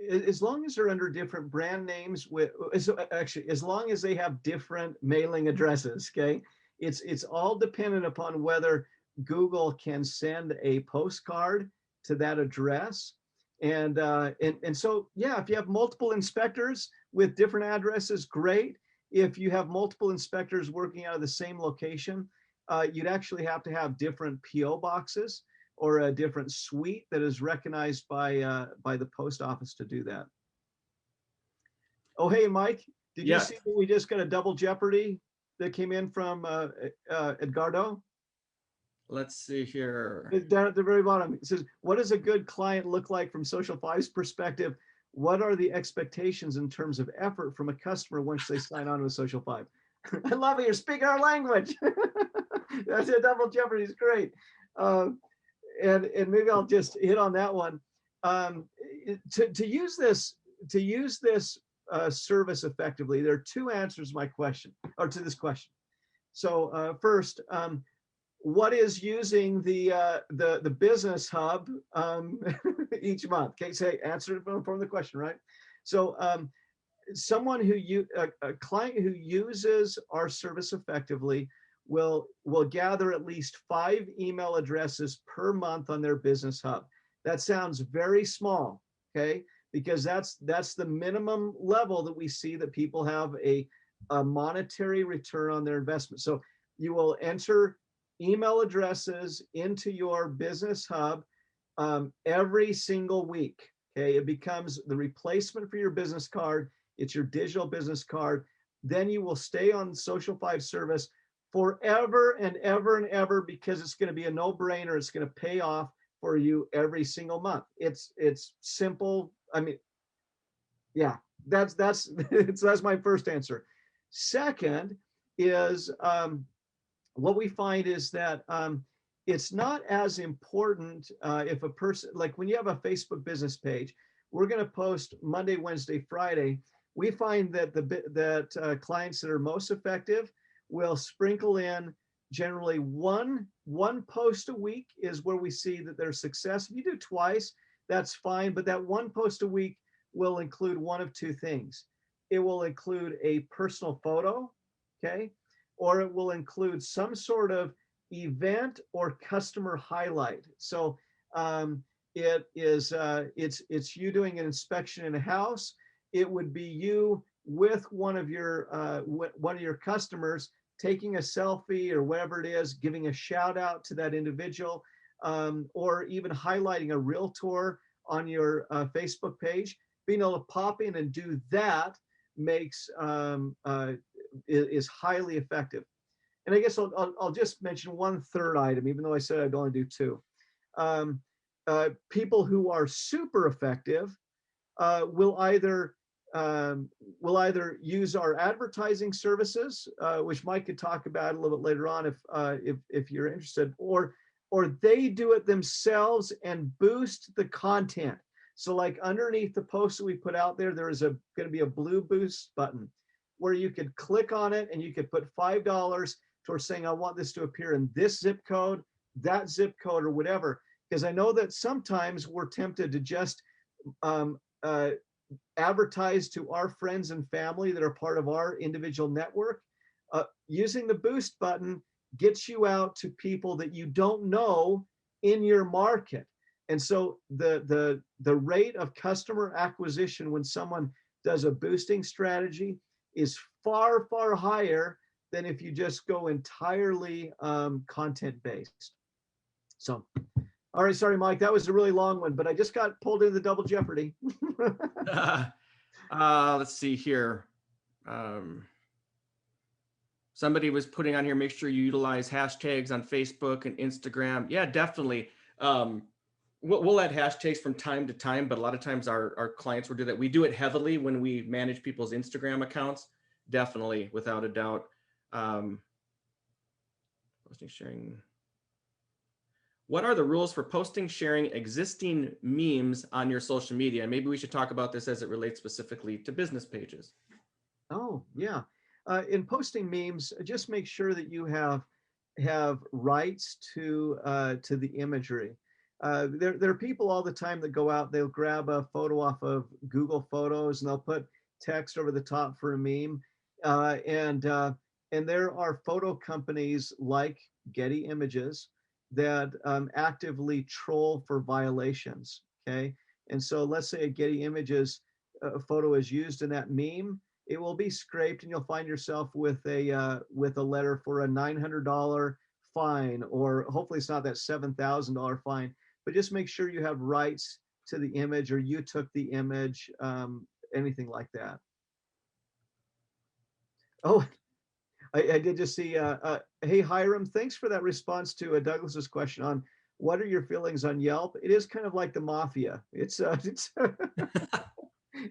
As long as they're under different brand names, as long as they have different mailing addresses, okay? It's all dependent upon whether Google can send a postcard to that address. And so, yeah, if you have multiple inspectors with different addresses, great. If you have multiple inspectors working out of the same location, you'd actually have to have different PO boxes or a different suite that is recognized by the post office to do that. Oh, hey, Mike, did you see that we just got a double Jeopardy that came in from Edgardo? Let's see here. Down at the very bottom, it says, what does a good client look like from Social5's perspective? What are the expectations in terms of effort from a customer once they sign on with Social5? I love it. You're speaking our language. That's a double Jeopardy. It's great. and maybe I'll just hit on that one. To use this service effectively, there are two answers to my question, or to this question. So first, what is using the business hub each month? Okay, say answer from the question, right? So a client who uses our service effectively will gather at least 5 email addresses per month on their business hub. That sounds very small, okay? Because that's the minimum level that we see that people have a monetary return on their investment. So you will enter email addresses into your business hub every single week. Okay, it becomes the replacement for your business card. It's your digital business card. Then you will stay on Social5 service forever and ever and ever, because it's going to be a no-brainer. It's going to pay off for you every single month. It's simple. I mean, yeah, that's my first answer. Second is what we find is that it's not as important if a person, like when you have a Facebook business page, we're going to post Monday, Wednesday, Friday. We find that clients that are most effective will sprinkle in generally one post a week is where we see that there's success. If you do twice, that's fine, but that one post a week will include one of two things. It will include a personal photo, okay? Or it will include some sort of event or customer highlight. So it's you doing an inspection in a house. It would be you with one of your customers taking a selfie or whatever it is, giving a shout out to that individual, or even highlighting a realtor on your Facebook page. Being able to pop in and do that is highly effective. And I guess I'll just mention one third item, even though I said I'd only do two. People who are super effective will either use our advertising services, which Mike could talk about a little bit later on if you're interested, or they do it themselves and boost the content. So like underneath the post that we put out there, there is going to be a blue boost button where you could click on it and you could put $5 towards saying, I want this to appear in this zip code, that zip code, or whatever. Because I know that sometimes we're tempted to just advertise to our friends and family that are part of our individual network. Using the boost button gets you out to people that you don't know in your market. And so the rate of customer acquisition when someone does a boosting strategy is far, far higher than if you just go entirely content-based. So, all right, sorry, Mike, that was a really long one, but I just got pulled into the double jeopardy. Let's see here. Somebody was putting on here, make sure you utilize hashtags on Facebook and Instagram. Yeah, definitely. We'll add hashtags from time to time, but a lot of times our clients will do that. We do it heavily when we manage people's Instagram accounts. Definitely, without a doubt. Posting, sharing. What are the rules for posting, sharing existing memes on your social media? Maybe we should talk about this as it relates specifically to business pages. Oh, yeah. In posting memes, just make sure that you have rights to the imagery. There are people all the time that go out, they'll grab a photo off of Google Photos and they'll put text over the top for a meme. And there are photo companies like Getty Images that actively troll for violations, okay? And so let's say a Getty Images photo is used in that meme, it will be scraped and you'll find yourself with a letter for a $900 fine, or hopefully it's not that $7,000 fine, but just make sure you have rights to the image or you took the image, anything like that. Oh, I did just see, hey, Hiram, thanks for that response to Douglas's question on what are your feelings on Yelp. It is kind of like the mafia. It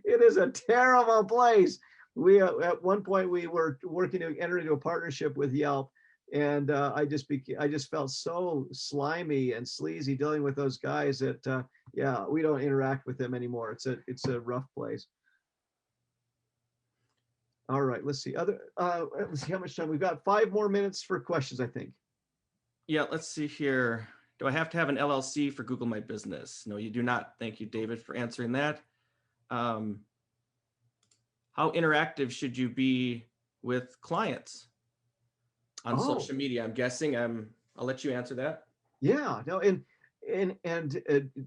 is a terrible place. We at one point we were working to enter into a partnership with Yelp, And I just felt so slimy and sleazy dealing with those guys that yeah, we don't interact with them anymore. It's a rough place. All right, let's see. Let's see how much time we've got. 5 more minutes for questions, I think. Yeah, let's see here. Do I have to have an LLC for Google My Business? No, you do not. Thank you, David, for answering that. How interactive should you be with clients on social media? I'm guessing. I'll let you answer that. Yeah, no, and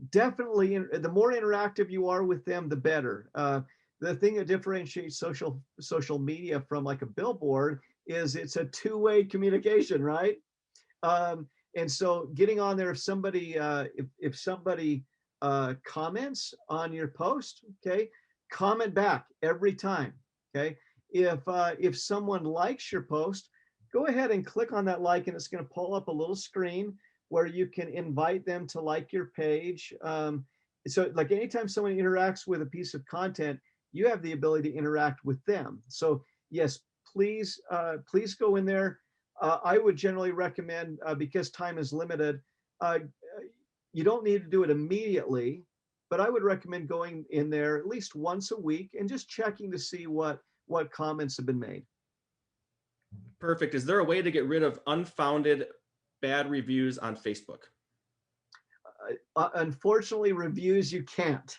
definitely the more interactive you are with them, the better. The thing that differentiates social media from like a billboard is it's a two-way communication, right? And so getting on there, if somebody comments on your post, okay, comment back every time. Okay, if someone likes your post, go ahead and click on that like, and it's going to pull up a little screen where you can invite them to like your page. So like anytime someone interacts with a piece of content, you have the ability to interact with them. So yes, please go in there. I would generally recommend, because time is limited, you don't need to do it immediately, but I would recommend going in there at least once a week and just checking to see what comments have been made. Perfect. Is there a way to get rid of unfounded bad reviews on Facebook? Unfortunately, reviews you can't.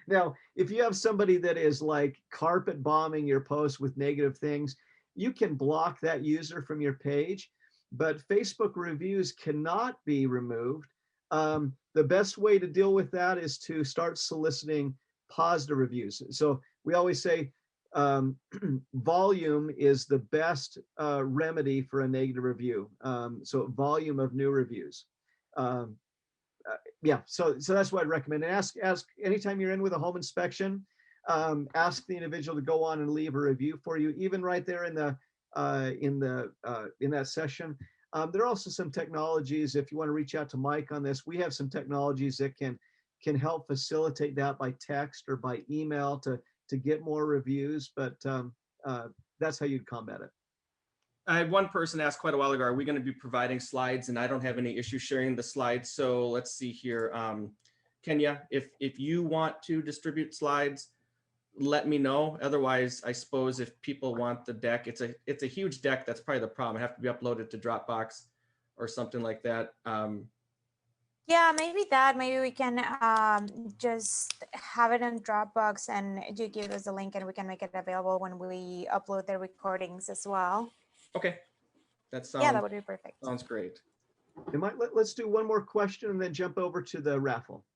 Now, if you have somebody that is like carpet bombing your post with negative things, you can block that user from your page, but Facebook reviews cannot be removed. The best way to deal with that is to start soliciting positive reviews. So we always say volume is the best remedy for a negative review. So volume of new reviews. Yeah, so that's what I'd recommend. And ask anytime you're in with a home inspection, ask the individual to go on and leave a review for you, even right there in that session. There are also some technologies. If you want to reach out to Mike on this, we have some technologies that can help facilitate that by text or by email to get more reviews. But that's how you'd combat it. I had one person ask quite a while ago, are we going to be providing slides? And I don't have any issue sharing the slides. So let's see here. Kenya, if you want to distribute slides, let me know. Otherwise, I suppose if people want the deck, it's a huge deck. That's probably the problem. It have to be uploaded to Dropbox or something like that. Yeah, maybe we can just have it in Dropbox, and you give us the link and we can make it available when we upload the recordings as well. Okay. That would be perfect. Sounds great. Let's do one more question and then jump over to the raffle.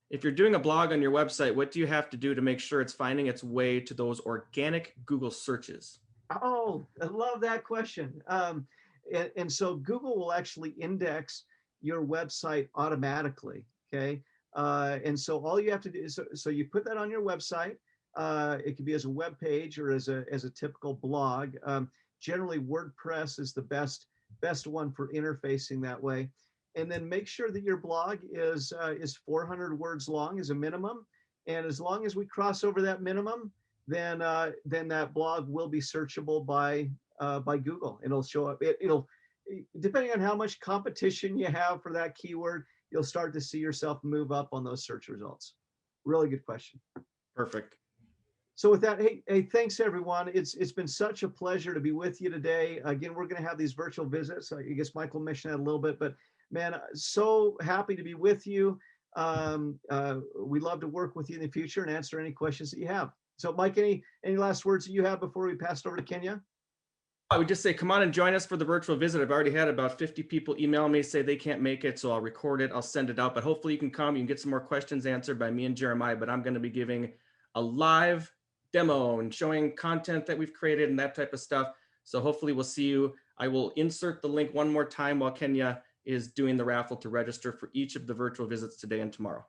If you're doing a blog on your website, what do you have to do to make sure it's finding its way to those organic Google searches? Oh, I love that question. And so Google will actually index your website automatically. Okay. And so all you have to do is, so you put that on your website. It could be as a web page or as a typical blog. Generally, WordPress is the best one for interfacing that way. And then make sure that your blog is 400 words long as a minimum. And as long as we cross over that minimum, then that blog will be searchable by Google. It'll show up. It'll depending on how much competition you have for that keyword, you'll start to see yourself move up on those search results. Really good question. Perfect. So with that, hey, thanks everyone. It's been such a pleasure to be with you today. Again, we're going to have these virtual visits. I guess Michael mentioned that a little bit, but man, so happy to be with you. We'd love to work with you in the future and answer any questions that you have. So Mike, any last words that you have before we pass it over to Kenya? I would just say, come on and join us for the virtual visit. I've already had about 50 people email me, say they can't make it, so I'll record it, I'll send it out, but hopefully you can come, you can get some more questions answered by me and Jeremiah, but I'm going to be giving a live demo and showing content that we've created and that type of stuff. So hopefully we'll see you. I will insert the link one more time while Kenya is doing the raffle to register for each of the virtual visits today and tomorrow.